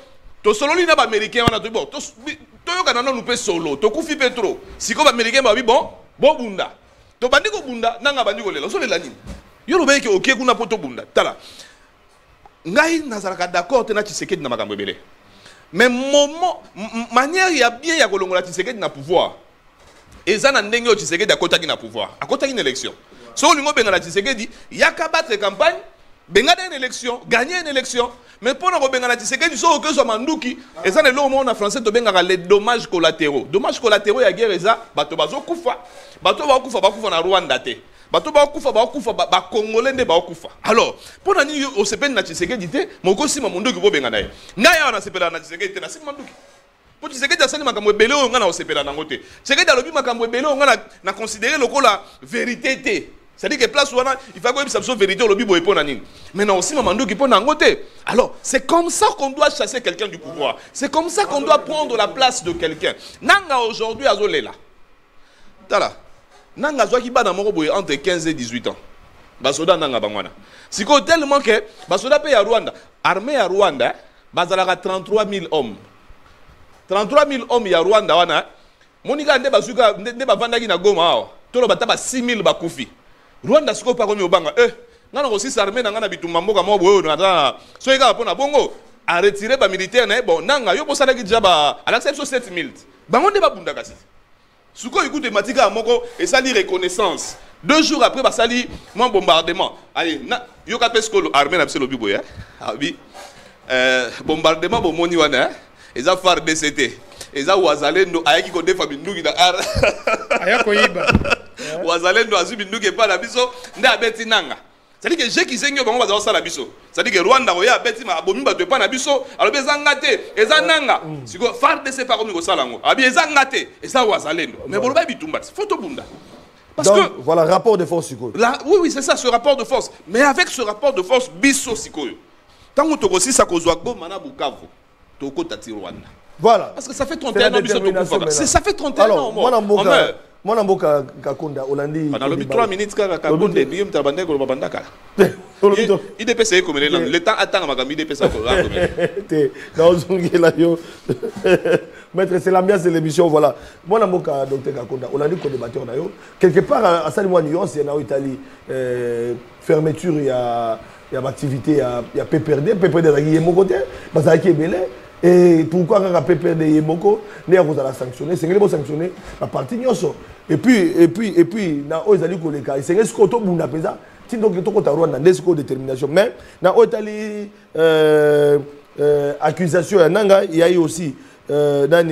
to sololi na ba américain wana to bon to yo kana no pe solo to kufi petro. Siko ba américain ba bi bon bunda. To bandi ko bunda nanga bandi ko lela so lela nini. Yo lo beke oké kuna poto bunda. Tala. Ngai nazalaka d'accord te na Tshisekedi na makambo ebele. Mais moment manière il y a bien ya kolongola Tshisekedi na pouvoir. Ezana ndenge o Tshisekedi akotaki na pouvoir. Akotaki une élection. So lingo benga na Tshisekedi yaka battre campagne, benga une élection, gagner une élection. Mais pour na benga na Tshisekedi so que so manduki, ezana le moment na français to benga les dommages collatéraux. Dommages collatéraux ya guerre eza bato bazokufa. Bato bakufa na Rwanda te. Bato bakufa ba congolais nde bakufa. Alors, pour nani o sepeli na Tshisekedi te, moko sima munduki bo benga naye. Ngaya na sepela na Tshisekedi te na sima munduki. Pour Tshisekedi asani makambo ebele o ngana o sepela nango te. Tshisekedi alobi makambo ebele o ngana na considérer lokola vérité te. C'est-à-dire que place wana il faut que ça soit vérité lobi bo epona nini. Mais na aussi mamanduki pona nango te. Alors, c'est comme ça qu'on doit chasser quelqu'un du pouvoir. C'est comme ça qu'on doit prendre la place de quelqu'un. Nanga aujourd'hui azolela. Tala. Nanga zwa ki bana moko boye entre 15 et 18 ans. Basoda nanga bangwana. Siko tellement que basoda pe ya Rwanda, armée ya Rwanda, bazalaka 33 000 hommes. 33 000 hommes ya Rwanda wana. Monika nde basuka nde bavandaki na Goma awa. Tolo bataba 6 000 bakufi. Rwanda siko pa komi obanga. Ngana ko 6 armée nanga na bitumba mboka mo boyo na so eka pona bongo a retirer ba militaire na bon nanga yo bosala ki jaba à l'acception 7 000. Bango nde babunda kasi. Souko écoute Matika Moko et ça dit reconnaissance. 2 jours après, bah ça dit mon bombardement. Allez, yo kapes ko armée na pselo bibo ya. Ah oui. Bombardement bo moni wana. Eza far DCT. Eza wazalendo ayaki ko defa binduki na ar. Ayako yiba. Wazalendo azu binduki pa na biso nda abeti nanga. C'est-à-dire que j'ai qui seigneur bango baza osala biso. C'est-à-dire que Rwanda oya abeti ma abomi ba pa na biso, alors eza ngate, eza nanga. Siko far de pas comme ko sala ngo. Abi eza ngate, eza wazalendo. Mais boloba bitumba, photo bunda. Parce donc, que voilà rapport de force siko. Oui, c'est ça ce rapport de force. Mais avec ce rapport de force biso siko. Tant que to aussi ça kozwa Goma na Bukavu, to ko tati Rwanda. Voilà. Parce que ça fait 31 ans biso to kufa. Ça fait 31 ans. Moi Mboka Kakunda Olandi. Pendant le 3 minutes ka Kakunda bium tabande ko babandaka. Il dépêche comme le temps attend makami dépêche ko la comme. Dans zongela yo. Maître, c'est l'ambiance de l'émission, voilà. Moi Mboka docteur Kakunda Olandi ko débatteur na yo. Quelque part à ça moi nuance il y a en Italie fermeture il y a activité il y a PPRD là qui est mon côté parce que est belé. Et pourquoi quand la PPRD est moko, ne a pas sanctionné, c'est que les sanctionner la partie nyoso. Et puis na o ezali ko le cas, c'est que ce que to bunda pesa, ti donc to ko ta Rwanda ndesiko détermination. Mais na o Italie accusation ya nanga, il y a eu aussi dans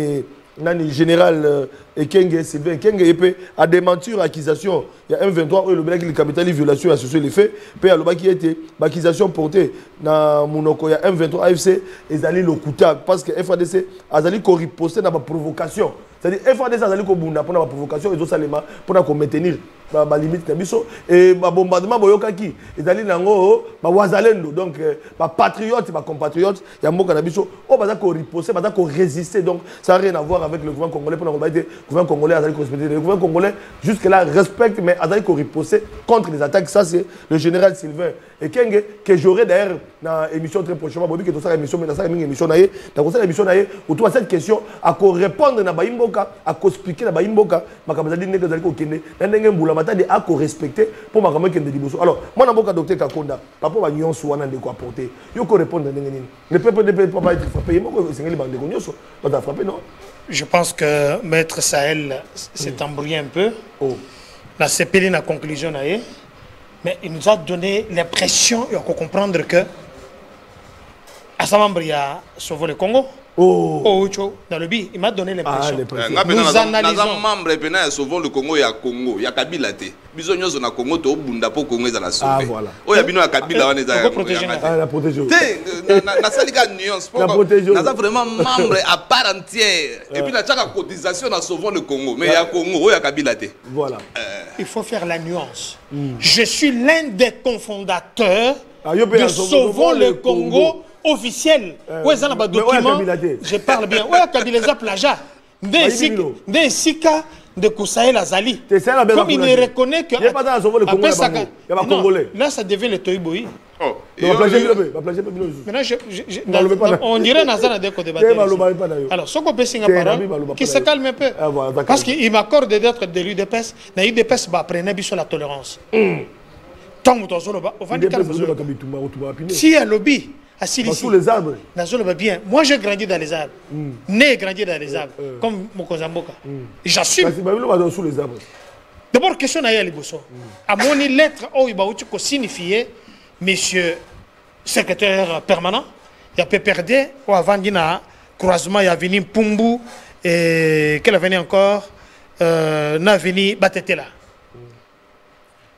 Nani général Ekenge Sylvain Ekenge a démenti l'accusation. Il y a M23 le blague le capital violation associé les faits. Puis le qui était l'accusation portée dans Monoko il y a M23 AFC ezali lokuta parce que FADC azali ko riposter na ba provocation. C'est-à-dire FADC azali ko bunda pour na provocation et salema pour na ko maintenir ba limite na biso et ba bombardement boyokaki ezali nango ba wazalendo donc ba patriote ba compatriote ya mboka na biso o baza ko riposter baza ko résister donc ça n'a rien à voir avec le gouvernement congolais pour na ko ba le gouvernement congolais azali ko respecter le gouvernement congolais jusque là respecte mais azali ko riposter contre les attaques ça c'est le général Sylvain Ekenge que j'aurai d'ailleurs dans émission très prochainement bobi que tout ça émission mais dans ça émission naie dans ça émission naie autour de cette question à ko répondre na ba imboka à ko expliquer na ba imboka makabazali ndenge azali ko kende ndenge mbula matadi à ko respecter pour makambo kende liboso alors moi na mboka docteur Kakonda papa ba nyonso wana ndeko apporter yo ko répondre ndenge nini le peuple ne peut pas être frappé moko sengeli bande ko nyonso pas frappé non. Je pense que Maître Sahel s'est embrouillé un peu. Oh. La CPI n'a conclusion mais il nous a donné l'impression et on peut comprendre que Assamambri a sauvé le Congo. Oh, dans le but, il m'a donné l'impression. Nous analysons. Membre et sauvons le Congo et à Congo. Il y a Kabila. Bisognos on a Congo, to bunda po Congo za la sauver. Ah voilà. Oh ya bino à Kabila on est à protéger. Ah la protéger. Na salika nuance. Na protéger. Na vraiment membre à part entière. Et puis na tchaka cotisation na sauvons le Congo. Mais il y a Congo, oh ya Kabila. Voilà. Il faut faire la nuance. Je suis l'un des cofondateurs de Sauvons le Congo. Officiel. Où est-ce que document? Je parle bien. Où est Kabila plaja? Des Sika de Koussaïl Azali. Comme il ne reconnaît que. Après ça, là, ça devient le Toïboï. On dirait Nazana de débat. Alors, ce qu'on peut signer parole, qui se calme un peu. Parce qu'il m'accorde d'être de l'UDPS. Dans l'UDPS, il prenait sur la tolérance. Tant que si il y a un lobby, sous les arbres. Bien. Moi, j'ai grandi dans les arbres. Né et grandi dans les arbres. Comme Mokozamboka. J'assume. Sous les arbres. D'abord, question à Yaliboso. À mon lettre, il va signifier, monsieur secrétaire permanent, il y a PPRD, ou avant d'ina croisement, il y a venu Pumbu, et quel a venu encore, n'a venu Batetela.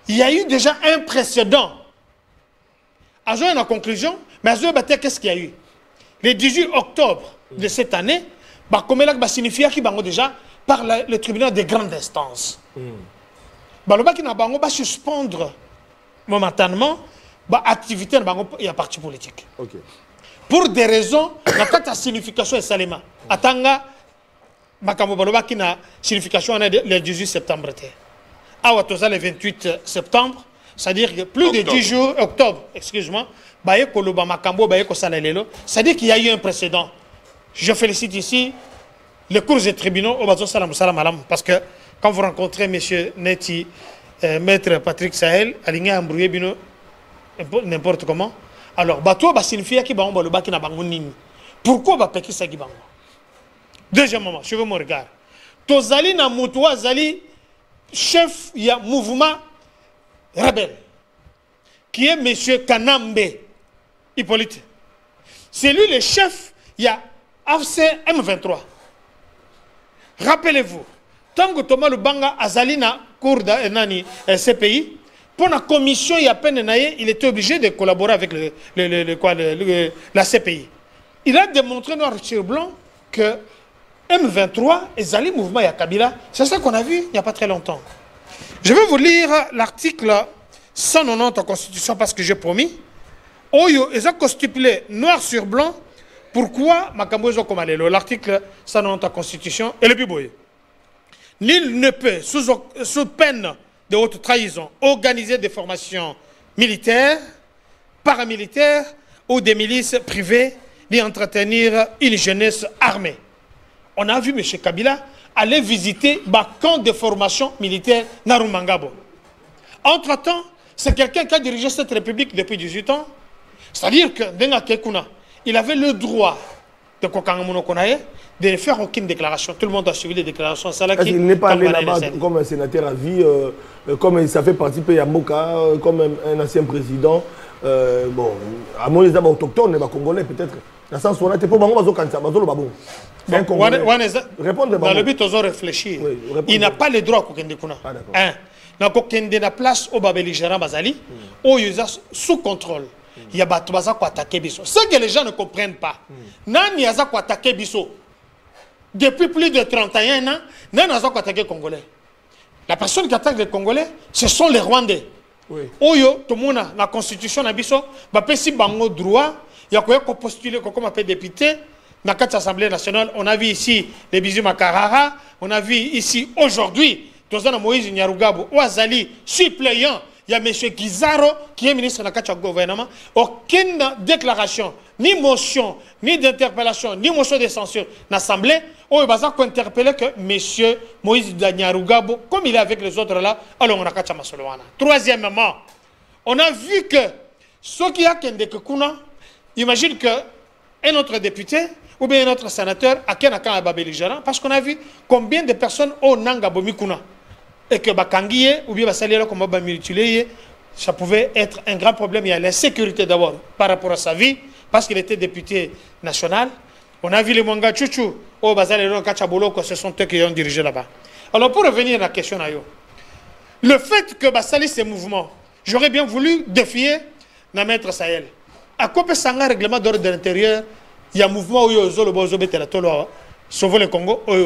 Il y a eu déjà un précédent. À la conclusion, mais qu'est-ce qu'il y a eu? Le 18 octobre de cette année, comme il signifie qu'il y déjà par le tribunal de grande instance. Il va suspendre momentanément l'activité de la parti politique. Pour des raisons, la signification est salima. Atanga, qui a signification le 18 septembre. Le 28 septembre, c'est-à-dire que plus de 10 jours, octobre, excuse-moi, c'est-à-dire qu'il y a eu un précédent. Je félicite ici les cours et tribunaux au Bazo Salam Salam Alam, parce que quand vous rencontrez M. Neti, Maître Patrick Sahel, aligné à embrouiller bino, n'importe comment, alors, bateau va signifier qu'il va le baki na bango nini. Pourquoi va péquer ça gibango? Deuxièmement, je veux mon regard. Tozali na Moutoua Zali, chef, il y a mouvement rebelle, qui est M. Kanambe Hippolyte. C'est lui le chef, il y a AFC M23. Rappelez-vous, tant que Thomas Lubanga Azali na cour de CPI, pour la commission, il y a peine il était obligé de collaborer avec la CPI. Il a démontré noir sur blanc que M23 et Zali mouvement Kabila, c'est ça qu'on a vu il n'y a pas très longtemps. Je vais vous lire l'article 190 de la Constitution parce que j'ai promis. Oyo, ils ont stipulé noir sur blanc. Pourquoi l'article 190 de la Constitution et le Biboye. Nul ne peut, sous peine de haute trahison, organiser des formations militaires, paramilitaires ou des milices privées, ni entretenir une jeunesse armée. On a vu M. Kabila aller visiter le camp de formation militaire Narumangabo. Entre-temps, c'est quelqu'un qui a dirigé cette république depuis 18 ans. C'est-à-dire que Denga Kekuna, il avait le droit de ne faire aucune déclaration. Tout le monde a suivi les déclarations. Il n'est pas allé là-bas comme un sénateur à vie, comme ça fait partie de Yamoka, comme un ancien président. Bon, à mon avis, autochtone, Congolais peut-être. Dans le sens où on a été pour Dans le but, ils ont réfléchi. Il n'a pas le droit à Kokende Kuna. Dans Kokende, la place au Babéligérant Bazali, où il est sous contrôle. Il y a Batubaza qui attaqué Bisso. Ce que les gens ne comprennent pas, Nani Yaza qui attaqué Bisso. Depuis plus de 31 ans, Nani Yaza qui attaqué Congolais. La personne qui attaque les Congolais, ce sont les Rwandais. Oyo, tout le monde, la constitution de Bisso, si bango droit, il y a quoi postuler comme député. Dans l'Assemblée nationale, on a vu ici les Bisou Makarara, on a vu ici aujourd'hui, Tozana Moïse Nyarugabo, Ouazali, suppléant, il y a M. Gizaro qui est ministre de la gouvernement. Aucune déclaration, ni motion, ni d'interpellation, ni motion de censure dans l'Assemblée, on va interpeller que M. Moïse Nyarugabo, comme il est avec les autres là, alors on a Kacha Masoloana. Troisièmement, on a vu que ce qui a Kende Kuna, imagine qu'un autre député, ou bien un autre sénateur à Kenaka à Babéligérant, parce qu'on a vu combien de personnes au Nanga Bomikuna. Et que Bakangiye, ou bien Basaliela comme Bamilituleye, ça pouvait être un grand problème. Il y a l'insécurité d'abord par rapport à sa vie, parce qu'il était député national. On a vu les Mwanga Chouchou, au Bazalero Kachaboloko, ce sont eux qui ont dirigé là-bas. Alors pour revenir à la question, le fait que Basali ces mouvements, j'aurais bien voulu défier la maître Sahel. À quoi peut s'en règlement d'ordre de l'intérieur? Il y a un mouvement où il y a sauver le Congo. Pour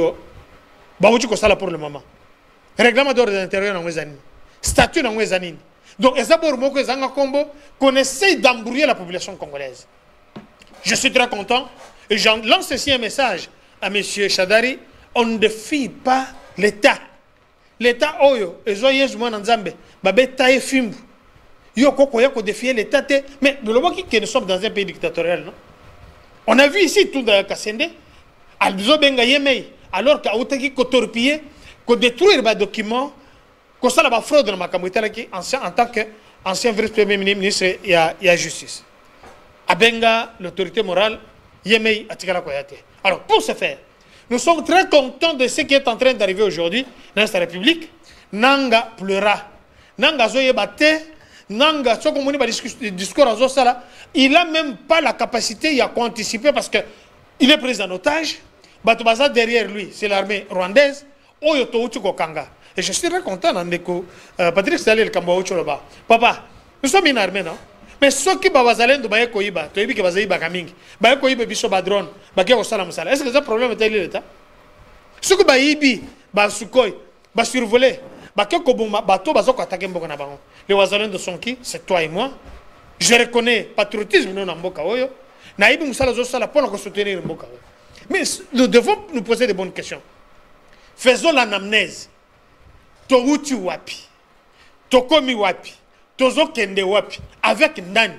le moment. Règlement d'ordre de l'intérieur dans les années. Statut dans les années. Donc, qu'on essaye d'embrouiller la population congolaise. Je suis très content. Et j'en lance ici un message à M. Chadari. On ne défie pas l'État. L'État, défier l'État. Mais nous sommes dans un pays dictatorial, non? On a vu ici tout dans Kassende, alors qu'il a torpillé, qu'il détruire les documents, qu'il y a la fraude dans ma camouité en tant qu'ancien vice-premier ministre et la justice. Abenga, l'autorité morale, Yemei Atikala Koyate. Alors, pour ce faire, nous sommes très contents de ce qui est en train d'arriver aujourd'hui dans cette République. Nanga pleura. Nanga Zoye Bate. Nanga, ce qu'on dit discours à Zosala, il n'a même pas la capacité à anticiper parce qu'il est pris en otage. Batubaza derrière lui, c'est l'armée rwandaise. Et je suis très content d'Andeko. Patrick Salé, le Kambaoucho là-bas. Papa, nous sommes une armée, non? Mais ceux qui bazalen de Baye Koyiba, tu as vu que Bazaï Bakaming, Baye Koyiba Biso Badron, Baké Osala Moussala. Est-ce que c'est un problème avec l'État? Ceux qui Bayibi, Basukoi, Basurvolé, Baké Kobuma, Bato Bazoko attaqué Mbokanabango. Les Ouazalens de Sonki, c'est toi et moi. Je reconnais patriotisme dans Mboka Oyo. Naïbi Moussala Zosala pour nous soutenir Mboka Oyo. Mais nous devons nous poser des bonnes questions. Faisons l'anamnèse. Toruti Wapi, Tokomi Wapi, Tozo Kende Wapi, avec Nani.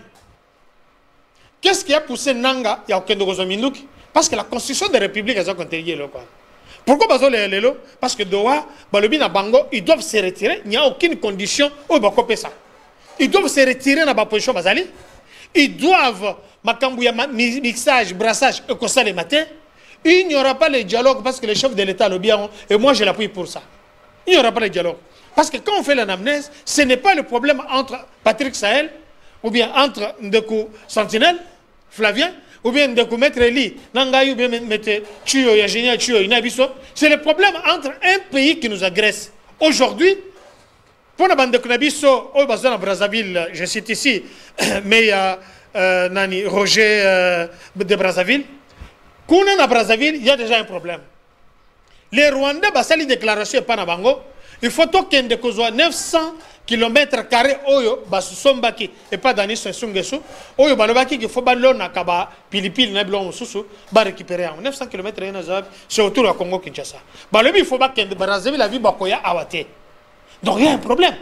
Qu'est-ce qui a poussé Nanga et Okende Gozominduki? Parce que la constitution de la République est contériée. Pourquoi Bazo les Lelo? Parce que Doha, Balobina Bango, ils doivent se retirer. Il n'y a aucune condition où ils vont couper ça. Ils doivent se retirer dans la position Bazali. Ils doivent, Makambouya, mixage, brassage, et comme ça les matins. Il n'y aura pas le dialogue parce que le chef de l'État le bien, et moi je l'appuie pour ça. Il n'y aura pas de dialogue. Parce que quand on fait l'anamnèse, ce n'est pas le problème entre Patrick Sahel, ou bien entre Ndekou Sentinelle, Flavien, ou bien Ndekou Maître Eli, Nangaï, ou bien Maître Chuyo, Yagénia, Chuyo, Inabiso. C'est le problème entre un pays qui nous agresse. Aujourd'hui, pour la bande de Kunabiso, au Brazzaville, je cite ici, mais il y a Roger de Brazzaville. Quand on est à Brazzaville, il y a déjà un problème. Les Rwandais, basali déclaration pas na bango, il faut qu'il y ait 900 km oyo basusombaki et pas dans sungesu oyo balobaki qu'il faut balona kaba pilipili na bilon susu ba récupérer en 900 km c'est autour du Congo Kinshasa. Balobi il faut pas que Brazzaville la vie bakoya awate. Donc il y a un problème.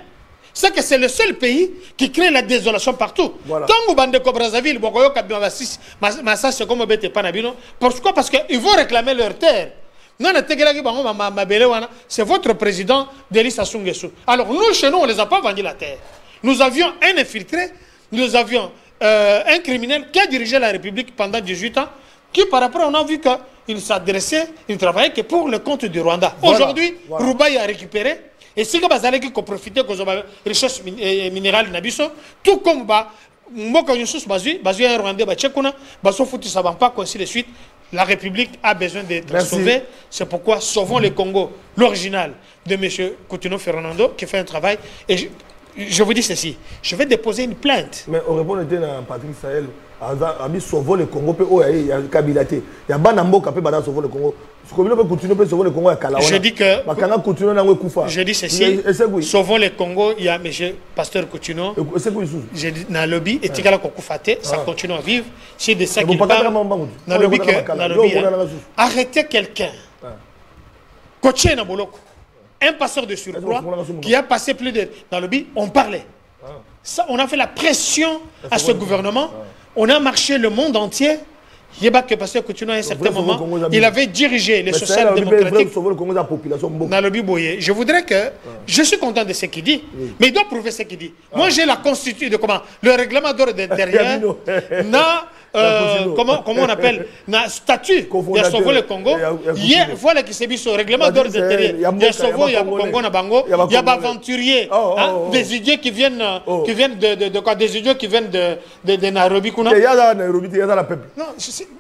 C'est que c'est le seul pays qui crée la désolation partout. Voilà. Tant que Bandeko Brazzaville, Bokoyo Kabiovasis, Massas, c'est comme Bete Panabino. Pourquoi? Parce qu'ils vont réclamer leur terre. C'est votre président Denis Sassou Nguesso. Alors nous, chez nous, on ne les a pas vendu la terre. Nous avions un infiltré, nous avions un criminel qui a dirigé la République pendant 18 ans, qui par après on a vu qu'il s'adressait, il travaillait que pour le compte du Rwanda. Voilà. Aujourd'hui, voilà. Roubaï a récupéré. Et si vous avez profité de la richesse minérale, tout comme Mboka Youssus, un Rwandais, ainsi de suite, la République a besoin d'être sauvée. C'est pourquoi sauvons le Congo, l'original de M. Coutinho Fernando, qui fait un travail. Et je vous dis ceci, je vais déposer une plainte. Mais on répond à Patrick Sahel, sauvons le Congo, il y a Kabilate. Il y a Banamboka, il y a sauver le Congo. Le Congo je dis que je dis ceci, sauvons le Congo, il y a M. Pasteur Coutinho. J'ai dit dans le lobby, et Tikala Kokufate, ça continue à vivre. C'est de ça qu'il parle. Dans le lobby, arrêtez quelqu'un. Coaché Naboloko. Un passeur de surcroît qui a passé plus de... Dans le lobby, on parlait. Ça, on a fait la pression à ce gouvernement. On a marché le monde entier. Il y a que Pasteur Coutinho à un certain moment, il avait dirigé les social-démocratiques dans le Biboye. Je voudrais que... Je suis content de ce qu'il dit, mais il doit prouver ce qu'il dit. Moi, j'ai la constitution de comment? Le règlement d'ordre intérieur n'a... comment on appelle na statut il y a sauvé le Congo voilà qui s'est mis sur le règlement d'ordre intérieur il y a sauvé il y a Congo na bango il y a aventuriers des idiots qui viennent de quoi des idiots qui viennent de Nairobi kuna il y a Nairobi il y a la peuple non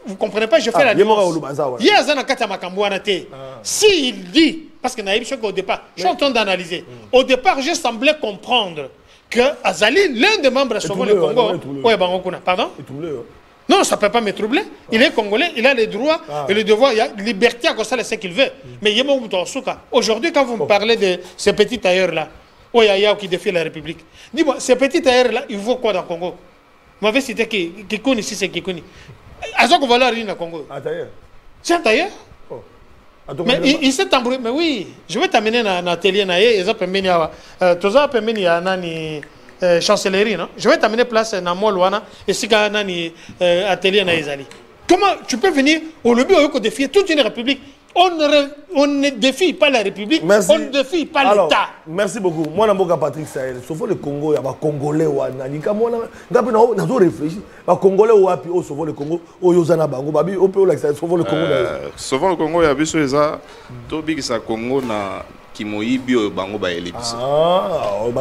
vous comprenez pas je fais la nuance il y a Zana Kata Makambuana te si il dit parce que Naïb au départ je suis en train d'analyser au départ j'ai semblé comprendre que Azali l'un des membres de Sauver le Congo ouais bango kuna pardon non, ça ne peut pas me troubler. Il est congolais, il a les droits et les devoirs. Il y a liberté à cause de ce qu'il veut. Mais aujourd'hui, quand vous me parlez de ces petits tailleurs-là, qui défient la République, dis-moi, ces petits tailleurs-là, ils vont quoi dans le Congo? Moi, je vais citer qui connaît ici, c'est qui connaît. Azok va aller au Congo. C'est un tailleur. Mais il s'est embrouillé. Mais oui, je vais t'amener dans l'atelier. Ils ont permis à chancellerie, non? Je vais t'amener place dans Molwana et si tu as un atelier dans Ezali. Comment tu peux venir au lobby au défier toute une république? On ne défie pas la République, on ne défie pas l'État. Merci beaucoup. Moi, je suis Patrick Sahel. Sauf le Congo, il y a des Congolais. Je réfléchir. Les Congolais, ils sauvent le Congo. Ils sont Bango. Ils peuvent sauver le Congo. Sauvons le Congo, il y a des gens qui sont Congo. Qui m'ont bio bango ba elipsi.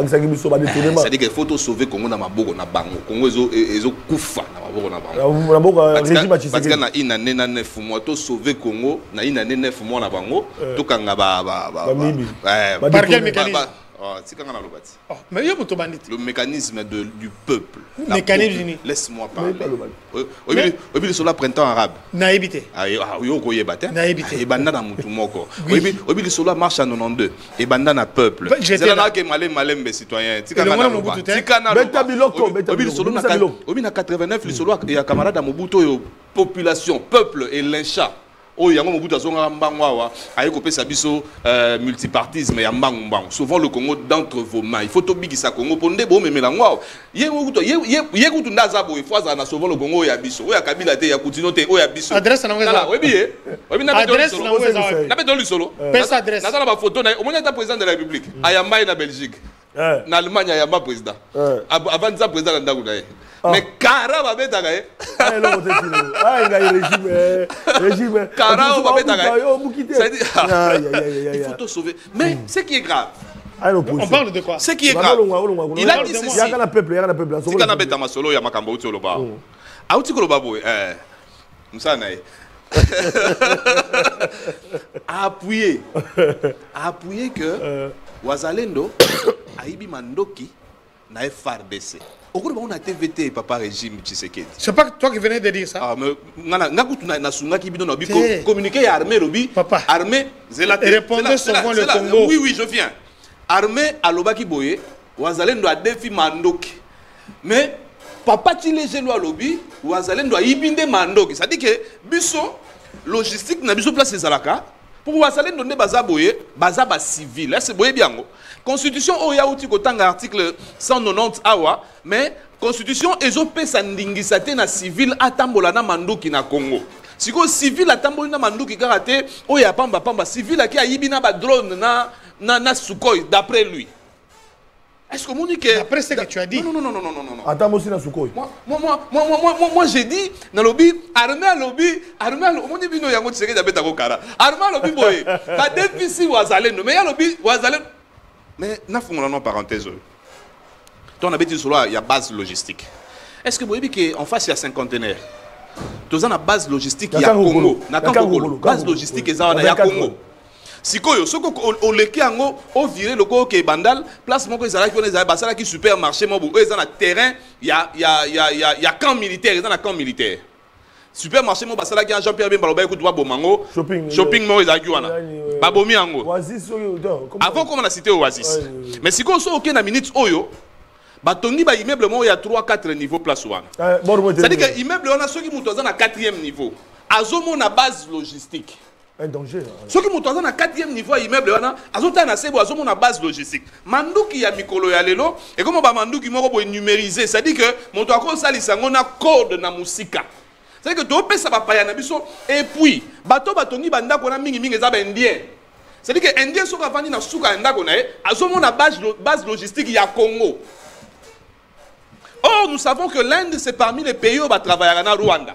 C'est-à-dire qu'il faut sauver Congo na maboko na bango. Congo ezo kufa na maboko na bango. Na maboko régime Tshisekedi. Parce que na ina nena 9 mois to sauver Congo na ina nena 9 mois na bango to kanga par quel mécanisme? Mais le mécanisme du peuple. Laisse-moi parler. Obi sur la printemps arabe. Naïbité. Et bandana mutu moko. Obi sur la marche en 92. Et bandana peuple. C'est là que malem citoyen. Tikana Mobutu. Obi sur la 89 le solo et camarade Mobutu population peuple et lyncha. Oh, il y a un Mobutu azonga mbangwa aye kopesa biso multipartisme ya mbangwa. Souvent le Congo d'entre vos mains. Il faut to bigisa Congo ponde bo memela ngwa. Ye kutu ndaza bo ifwaza na souvent le Congo ya biso. O ya Kabila te ya Coutinho te o ya biso. Adresse na ngeza. Obi na adresse na ngeza. Na beto lu solo. Pesa adresse. Na dans la photo na omona ta président de la République. Ayamba na Belgique. Na Allemagne ayamba président. Avant ça président ndangu na ye. Mais Kara va mettre à gagner. Régime. Kara va mettre à gagner. Il faut te sauver. Mais ce qui est grave. On parle de quoi? Ce qui est grave. Il a dit ceci. Il y a un peuple, il y a un peuple. Si on a bête à solo, il y a Makambo au Toloba. Ah, où tu connais Babou? Moussa Naï. Appuyer que Ouazalendo Aibi Mandoki na FARDC. On a TVT papa régime Tshisekedi. C'est pas toi qui venais de dire ça. Ah mais na sunga ki bidon obi communiquer armée robi. Papa. Armée répondez souvent le Congo. Oui, je viens. Armée alobaki boye, Ouazalendo a défi Mandoki. Mais papa tilé lo lobby, Ouazalendo a ibinde Mandoki. Ça dit que biso logistique na biso place les alaka. Pour Ouazalendo ne baza boye, baza ba civil. Là c'est boye bien. Constitution Oyauti Kotanga article 190 awa, mais constitution ezope sandingisate na civil atambola na manduki na Congo. Siko civil atambola na manduki karate oya pamba civil aki ayibina ba drone na Sukhoi d'après lui. Est-ce que mon dit que d'après ce que tu as dit? Non. Attends aussi na Sukhoi. Moi j'ai dit na lobby armée on dit bino yango tseke dabeta ko kara. Armée lobby boy. Ba déficit Ouazalendo mais ya lobby Ouazalendo. Mais n'a pas parenthèse. On a dit il y a base logistique. Est-ce que vous voyez qu'en face il y a 5 conteneurs? Toza na base logistique ya Congo. Na Congo. Base logistique eza na ya Congo. Sikoyo, soko oleki yango, o viré le ko ke bandal, place moko ezala ki on ezala basala ki supermarché mo bo, eza na terrain, ya camp militaire, eza na camp militaire. Supermarché mo basala ki Jean-Pierre Bemba loba écoute wa bomango, shopping mo ezala ki wana. Ba bomi yango. Oasis avant comme on a cité Oasis. Mais sikoyo so OK na minute oyo, batongi ba immeuble mo ya 3-4 niveaux place wana. C'est-à-dire que immeuble on a ceux qui muto na 4e niveau. Azomo na base logistique. Un danger. Ceux qui montent na 4e niveau immeuble wana azota na sebo azomo na base logistique. Manduki ya mikolo ya lelo et comme ba manduki moko bo numériser, ça dit que monto ako salisa ngona code na musika. C'est-à-dire que to pesa ba paya na biso et puis bato batongi banda ko na mingi eza ba indien. C'est-à-dire que indien soka vandi na suka ndako na azomo na base logistique ya Congo. Or nous savons que l'Inde c'est parmi les pays où va travailler na Rwanda.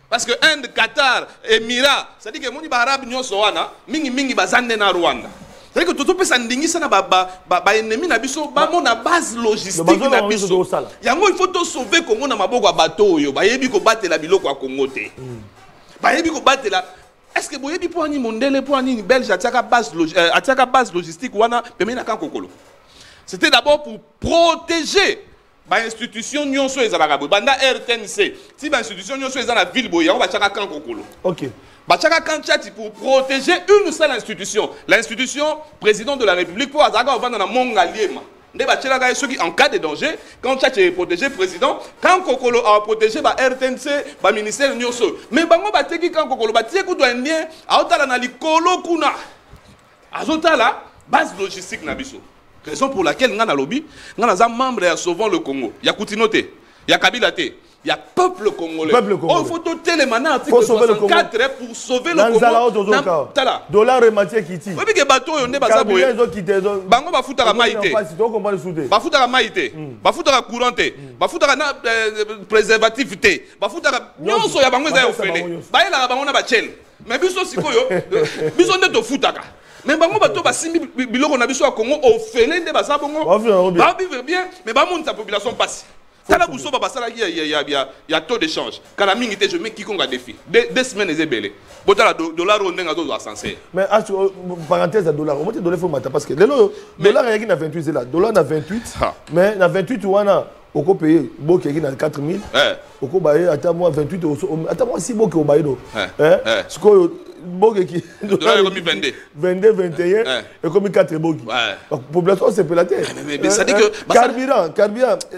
Parce que Inde, Qatar, Émirats, c'est-à-dire que les Arabes mingi bazande na Rwanda. C'est-à-dire que tout peut s'endingisa na ba ennemi na biso ba mon base logistique na biso. Yango il faut to sauver Congo na maboko ya bato yo. Ba yebi ko batela biloko ya Congo te. Ba yebi ko batela. Est-ce que boyebi po ani mondele po ani belge atiaka base logistique wana pemena na kankokolo. C'était d'abord pour protéger l'institution nyonso ezalaka boy banda RTNC si ba institution nyonso ezala na ville boy yango bachaka kan kokolo. OK. Bachaka kan chati pour protéger une seule institution, l'institution président de la République pour azaka vendre na mongaliema. Nde bachelaka ceux qui en cas de danger quand chati est protégé président kan kokolo a protéger ba RTNC ba ministère nyonso. Mais bango bateki kan kokolo batie kuto indien aotala na likolo kuna. Azotala base logistique na biso. Raison pour laquelle nous sommes membres de Sauvons le Congo. Il y a Koutinote, il y a Kabila, il y a peuple congolais. Il faut doter les manants article 64 pour sauver le Congo. Dollar et matière qui tire. Oui, mais bateau on est basé boy. Bango ba futa ka maïté. Ba futa ka maïté. Ba futa ka couranté. Ba futa ka préservatif té. Ba futa ka nyonso ya bango za ofele. Ba ela bango na ba chel. Mais biso sikoyo, biso ndeto futa ka. Mais bango bato basimbi biloko na biso ya Congo ofele nde basa bongo ba vivre bien mais ba monte sa population passe tala buso ba basala ya taux d'échange kana mingi te je mets quiconque à défi 2 semaines ezebele botala dollar on ndenga zo censé mais parenthèse à dollar on monte dollar faut mata parce que le dollar yaki na 28 c'est là dollar na 28 mais na 28 wana oko payer boki yaki na 4000 oko baye ata moi 28 ata moi si boki o baye do sikoyo boki qui dollar comme 22 21 et comme 4 boki la population c'est pelaté mais ça dit que carburant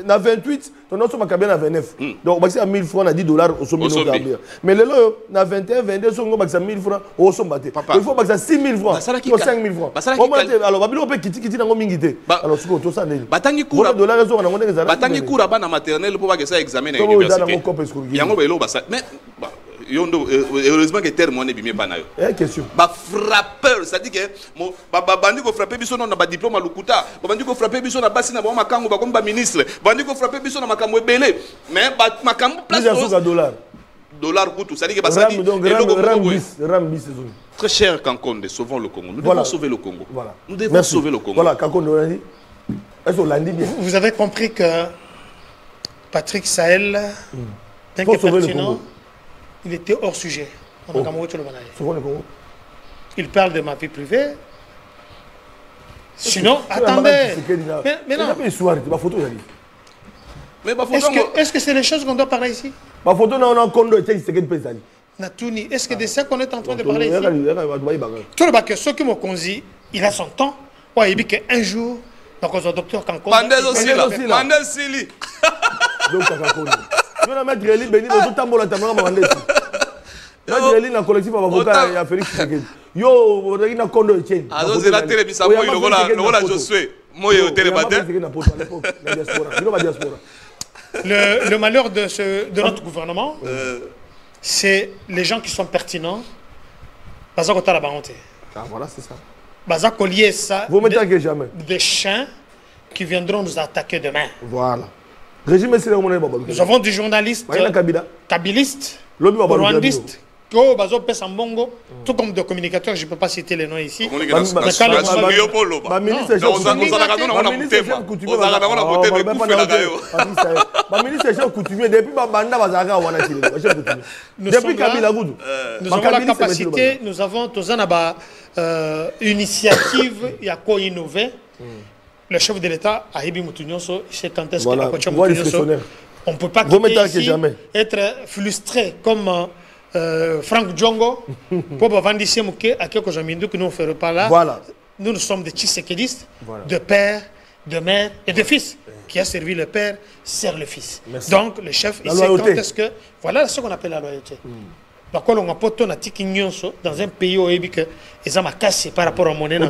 na 28 ton autre ma carburant na 29 donc baxi à 1000 francs na 10 dollars au sommet no carburant mais le lo na 21 22 songo baxi à 1000 francs au sommet il faut baxi à 6000 francs ou 5000 francs alors babilo pe kiti nango mingi te alors siko to ça ndeli batangi kura dollar raison na ngone ngeza batangi kura bana maternelle pour ba ça examen à l'université yango belo basa mais yondo heureusement que terme on est bien pas na yo question ba frappeur ça dit que bandi ko frapper biso na ba diplôme à Lukuta bandi ko frapper biso na basi na ba makango ba comme ba ministre bandi ko frapper biso na makambo ebele mais ba makambo place dollar kutu ça dit que ba ça dit Rambis très cher Kankonde sauvons le Congo nous devons sauver le Congo nous devons sauver le Congo voilà Kankonde on a dit est-ce qu'on l'a dit bien vous avez compris que Patrick Sahel tant que pertinent il était hors sujet. Il parle de ma vie privée. Sinon, attendez. Mais non. Est-ce que c'est les choses qu'on doit parler ici? Ma photo n'a pas condo et Natouni, est-ce que c'est ça qu'on est en train de parler ici? Tout le bac, ce qui m'a conduit, il a son temps. Ouais, il dit qu'un jour, donc on docteur Kanko. Mandel Sili. Donc je vais mettre Réli Béni dans tout tambour la tambour à Mandel. Mettre Réli dans le collectif avocat et à Félix Tshisekedi. Yo, vous avez un condo de chaîne. Ah, c'est la télé, ça moi, il a Josué. Moi, il télé Le malheur de notre gouvernement, c'est les gens qui sont pertinents. Baza Kota la Baronté. Ah, voilà, c'est ça. Baza Collier, ça. Vous m'attaquez jamais. Des chiens qui viendront nous attaquer demain. Voilà. Nous avons des journalistes kabilistes, rwandistes, tout comme de communicateurs, je ne peux pas citer les noms ici. Nous avons une initiative, il y a quoi innover. Le chef de l'État, Ahibi Moutounioso, c'est quand est-ce que on ne peut pas être frustré comme Franck Djongo pour vendre ici à quelques gens que nous ne ferons pas là. Voilà. Nous sommes des tshisekidistes, de père, de mère et de fils. Qui a servi le père, sert le fils. Merci. Donc le chef, il sait quand est-ce que... Voilà ce qu'on appelle la loyauté. Donc on a pas dans un pays où il y a cassé par rapport à monnaie.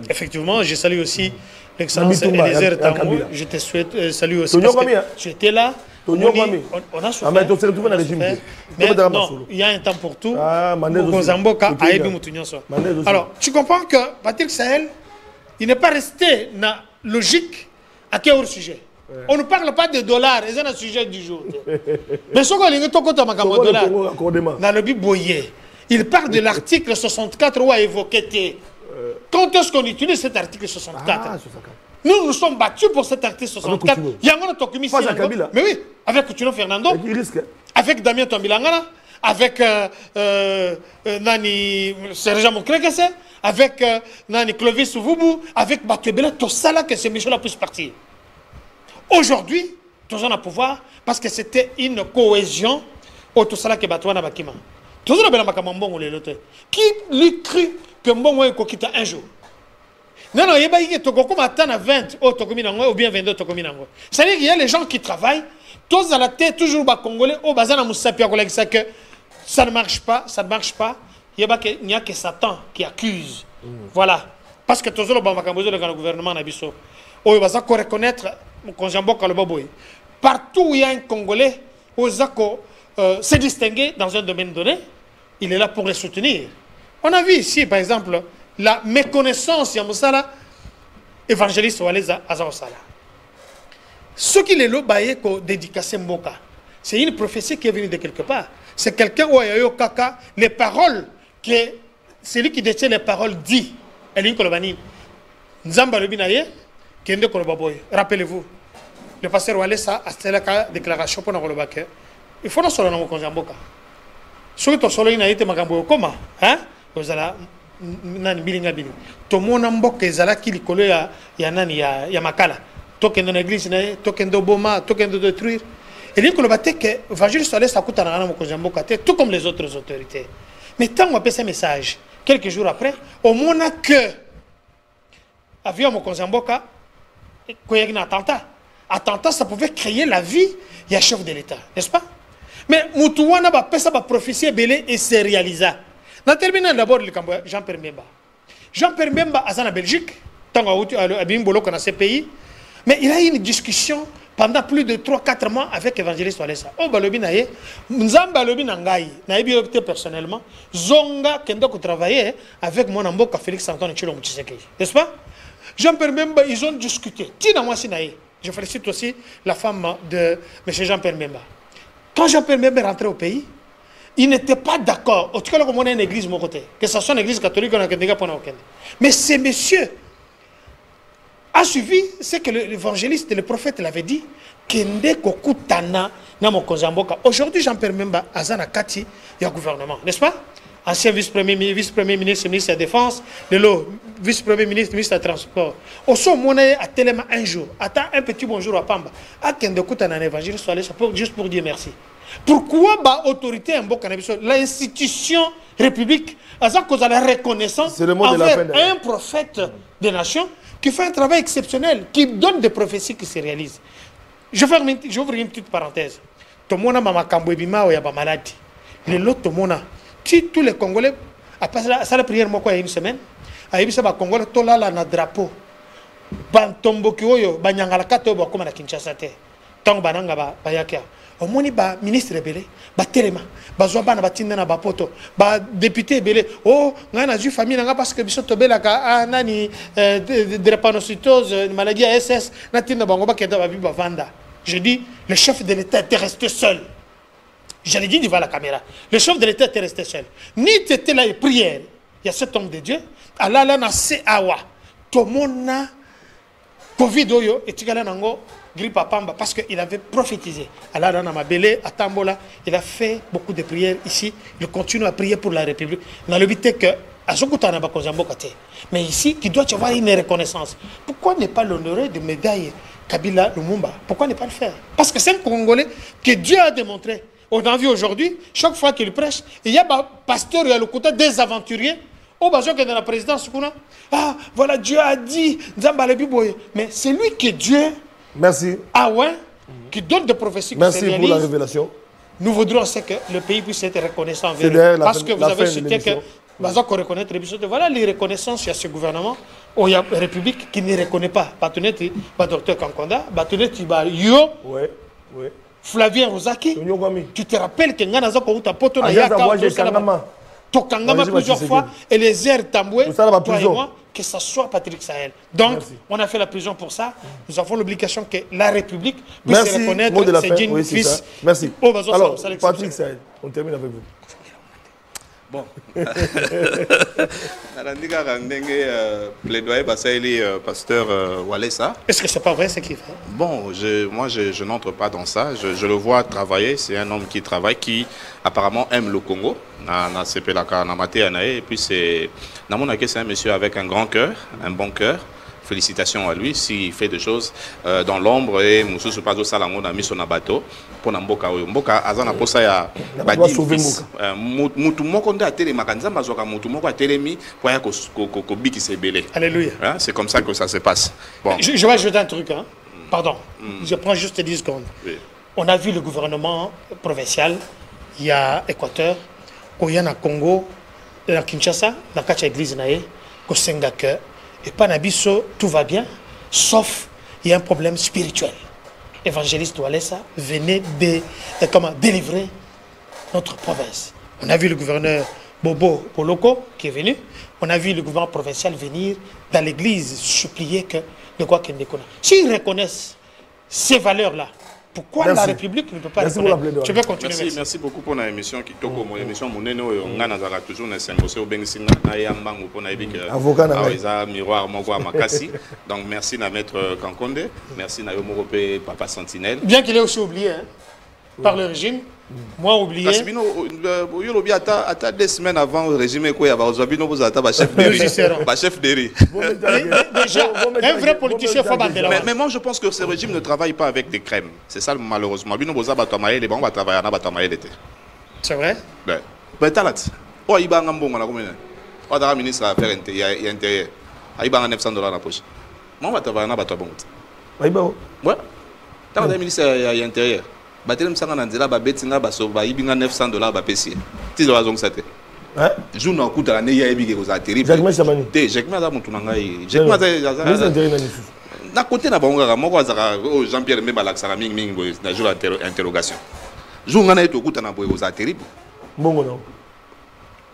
Effectivement, je salue aussi l'excellence Eliezer Tamou. Je te souhaite salut aussi parce que tu étais là. On a souffert. Mais non, il y a un temps pour tout. Alors, tu comprends que Patrick Sahel, il n'est pas resté dans la logique à quel sujet. On ne parle pas de dollars, c'est un sujet du jour. Mais ce qu'on il parle de l'article 64 où a évoqué. Quand est-ce qu'on utilise cet article 64? Nous nous sommes battus pour cet article 64. Il y a un document ici. Mais oui, avec Coutinho Fernando, avec Damien Tombilangana, avec Nani Serge Moukrekese, avec Nani Clovis Souvubou, avec Batubela, tout ça là que ces Michel-là puissent partir. Aujourd'hui, tout ça a pouvoir parce que c'était une cohésion au tout ça là que Batouana Bakima. Tout ça là qui lui cru que Mbongo est coquita un jour. Non, non, il y a des gens qui attendent 20 ou bien 22 tokominango. C'est-à-dire qu'il y a les gens qui travaillent, tous à la tête, toujours bas congolais, au bazar que ça ne marche pas, ça ne marche pas. Il n'y a que Satan qui accuse. Voilà. Parce que tous le gouvernement n'a pas au bazar qu'on reconnaître partout où il y a un Congolais, Ozako se distinguer dans un domaine donné, il est là pour les soutenir. On a vu ici, par exemple, la méconnaissance de Moussala, évangéliste Waleza Azawasala. Ce qu'il est là, c'est dédicacé Mboka. C'est une prophétie qui est venue de quelque part. C'est quelqu'un où il y a eu kaka, les paroles, celui qui détient les paroles dit, Elin Kolobani, Nzamba Lubinaye, Kende Kolobaboy. Rappelez-vous, le pasteur Waleza a fait la déclaration pour nous. Il faut nous solo na mokonzi mboka. Soki to solo ina ite makambo koma, hein? Ozala nani bilinga bili. To mona mboka ezala ki likolo ya nani ya makala. Tokendo na église na tokendo boma, tokendo détruire. Et lui ko bate que évangéliste allait s'akuta na mokonzi mboka tout comme les autres autorités. Mais tant on a passé message quelques jours après, au mona que avion mokonzi mboka ko y a un attentat. Attentat, ça pouvait créer la vie du chef de l'État, n'est-ce pas? Mais Moutouana va faire sa prophétie belé et se réalisa. Nous terminons d'abord le Cambodge, Jean-Pierre Mbemba. Jean-Pierre Mbemba est en Belgique, tant à Bimbolo qu'on a ce pays, mais il a eu une discussion pendant plus de 3-4 mois avec l'évangéliste Walesa. Oh, Balobi Naye, Nzamba Lobi Nangaï, Naïbi opté personnellement, Zonga Kendo qui travaillait avec mon amboka Félix Antoine Tshilombo Tshisekedi, n'est-ce pas? Jean-Pierre Mbemba, ils ont discuté. Tina Mwasi Naye. Je félicite aussi la femme de M. Jean-Pierre Mbemba. Quand Jean-Pierre Mbemba est rentré au pays, il n'était pas d'accord. En tout cas, comme on a une église de mon côté, que ce soit une église catholique ou une église. Mais ce monsieur a suivi ce que l'évangéliste et le prophète l'avaient dit. Aujourd'hui, Jean-Pierre Mbemba a Zana Kati, il y a un gouvernement, n'est-ce pas? Ancien vice-premier ministre, ministre de la Défense, vice-premier ministre, ministre des Transports. Au son monnaie à Téléma un jour, attends un petit bonjour à Pamba. À Kendekouta un évangile, juste pour dire merci. Pourquoi l'autorité l'institution république a la reconnaissance envers un prophète des nations qui fait un travail exceptionnel, qui donne des prophéties qui se réalisent. J'ouvre une petite parenthèse. Tout le monde a ma maladie. Les lots, tout le monde a. Si tous les Congolais, après ça, la prière, moi, il y a une semaine, à Ibissa, les Congolais, tout là, là, drapeau. Bantombo Kyoyo, Banyangala Kato, comme à Kinshasa, tant Bananga, Bayakia. Au moins, il ministre Belé, Batelema, Bazouabana, Batinana, Bapoto, député Belé. Oh, on a une famille, parce que Bissot Belaka, Nani, drépanocytose, maladie ASS, Natina Bangoba, qui est dans la Vanda. Je dis, le chef de l'État était resté seul. Je l'ai dit devant la caméra. Le chef de l'État était resté seul. Ni tu étais là et prière. Il y a cet homme de Dieu. Allah là na se awa. Tout le monde na Covid oyo et tu gala nango grippe à pamba parce qu'il avait prophétisé. Allah là na mabele à Tambola, il a fait beaucoup de prières ici. Il continue à prier pour la République. Dans le but que mais ici, tu dois avoir une reconnaissance. Pourquoi ne pas l'honorer de médaille Kabila Lumumba? Pourquoi ne pas le faire? Parce que c'est un Congolais que Dieu a démontré. On a vu aujourd'hui, chaque fois qu'il prêche, il y a un pasteur, il y a le côté des aventuriers. Au besoin que dans la présidence, ah, voilà, Dieu a dit, mais c'est lui qui est Dieu. Merci. Ah ouais, qui donne des prophéties. Merci pour la révélation. Nous voudrions que le pays puisse être reconnaissant envers nous. Parce que vous avez cité que voilà les reconnaissances il y a ce gouvernement où il y a une république qui ne reconnaît pas Batoneti, Docteur Kankonda, Batoneti, Yo, Flavien Rosaki. Tu te rappelles que Nganaza Kouta Poto na Yaka Tokangama plusieurs fois et les airs Tamboué, toi et moi, que ce soit Patrick Sahel. Donc, on a fait la prison pour ça. Nous avons l'obligation que la République puisse reconnaître ses dignes fils. Merci. Alors, Patrick Sahel, on termine avec vous. Bon. Plaidoyer, pasteur Walesa. Est-ce que c'est pas vrai ce qu'il fait? Bon, moi je n'entre pas dans ça. Je le vois travailler. C'est un homme qui travaille, qui apparemment aime le Congo. Et puis c'est un monsieur avec un grand cœur, un bon cœur. Félicitations à lui s'il fait des choses dans l'ombre et Moussou pas de Salango a mis son bateau pour Namboka. Mboka azana posa ya badi fils. Mutumoko nda télé makanza mazoka mutumoko a télémi pour ya ko biki se belé. Alléluia. C'est comme ça que ça se passe. Bon. Je vais ajouter un truc hein. Pardon. Je prends juste 10 secondes. Oui. On a vu le gouvernement provincial, il y a Équateur, il y a Congo, la Kinshasa, la Kacha église naé, ko Sengaka. Et Panabiso, tout va bien, sauf il y a un problème spirituel. Évangéliste Walesa venait délivrer notre province. On a vu le gouverneur Bobo Poloko qui est venu. On a vu le gouvernement provincial venir dans l'église supplier que de quoi qu'il ne connaisse. S'ils reconnaissent ces valeurs-là, pourquoi la République ne peut pas reconnaître? Je vais continuer. Merci beaucoup pour l'émission qui toque mon émission. Mon éno on a nazara toujours na sengose obengisinga na yambangu pour na ebika. Avocat na miroir moko makasi. Donc merci na maître Kankonde, merci na Yomorope Papa Sentinelle. Bien qu'il ait aussi oublié hein, par le régime. Moi oublié. Parce que yo lobi ata 2 semaines avant le régime ko ya ba ozabino bozata ba chef de ba chef d'eri. Déjà un vrai politicien faut bandela. Mais moi je pense que ce régime ne travaille pas avec des crèmes. C'est ça malheureusement. Bino bozaba to maye les bon va travailler na ba to maye l'été. C'est vrai? Ouais. Ben talat. O ibanga mbongo na combien? O da ministre affaires intérieures. Ibanga $900 na poche. Moi va travailler na ba to bon. Aiba. Ouais. Talat ministre intérieur. Batelem sanga na nzela ba betinga ba so ba ibinga $900 ba pesi. Ti zo azong sate. Hein? Jouna okuta na ya ebige ko za terrible. Jacques Chamani. Te Jacques za mutu na ngai. Jacques za na côté na bango moko azaka Jean-Pierre Memba laksaka mingi boy na jour interrogation. Jouna na eto okuta na boy ko za terrible. Bongo non.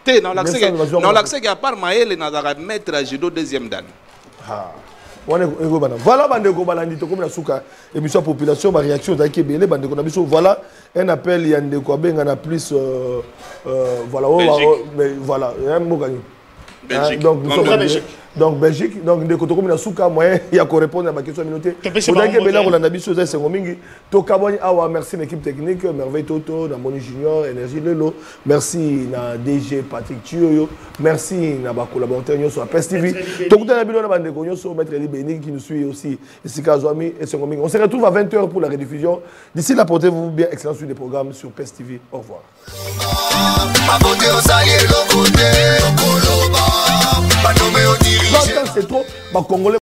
Te na l'accès à part Maël na za mettre à judo deuxième dan. Ah. Voilà, émission population, ma réaction, voilà, un appel, il y a des quoi, plus, voilà, voilà, un mot gagné. Belgique. Donc, nous sommes Belgique. Donc, Belgique, donc, des côtés comme la souka, moyen, il y a qu'on répondre à ma question minutée. Merci l'équipe technique, Merveille Toto, Namoni Junior, Énergie Lelo, merci na DG Patrick Thioyo, merci na ma collaborateur sur PES TV. Tout le monde sur Maître Eli Béni qui nous suit aussi, Sika Zouami et Sengomingi. On se retrouve à 20h pour la rediffusion. D'ici là, portez-vous bien, excellent sur les programmes sur PES TV. Au revoir. C'est trop, Congolais.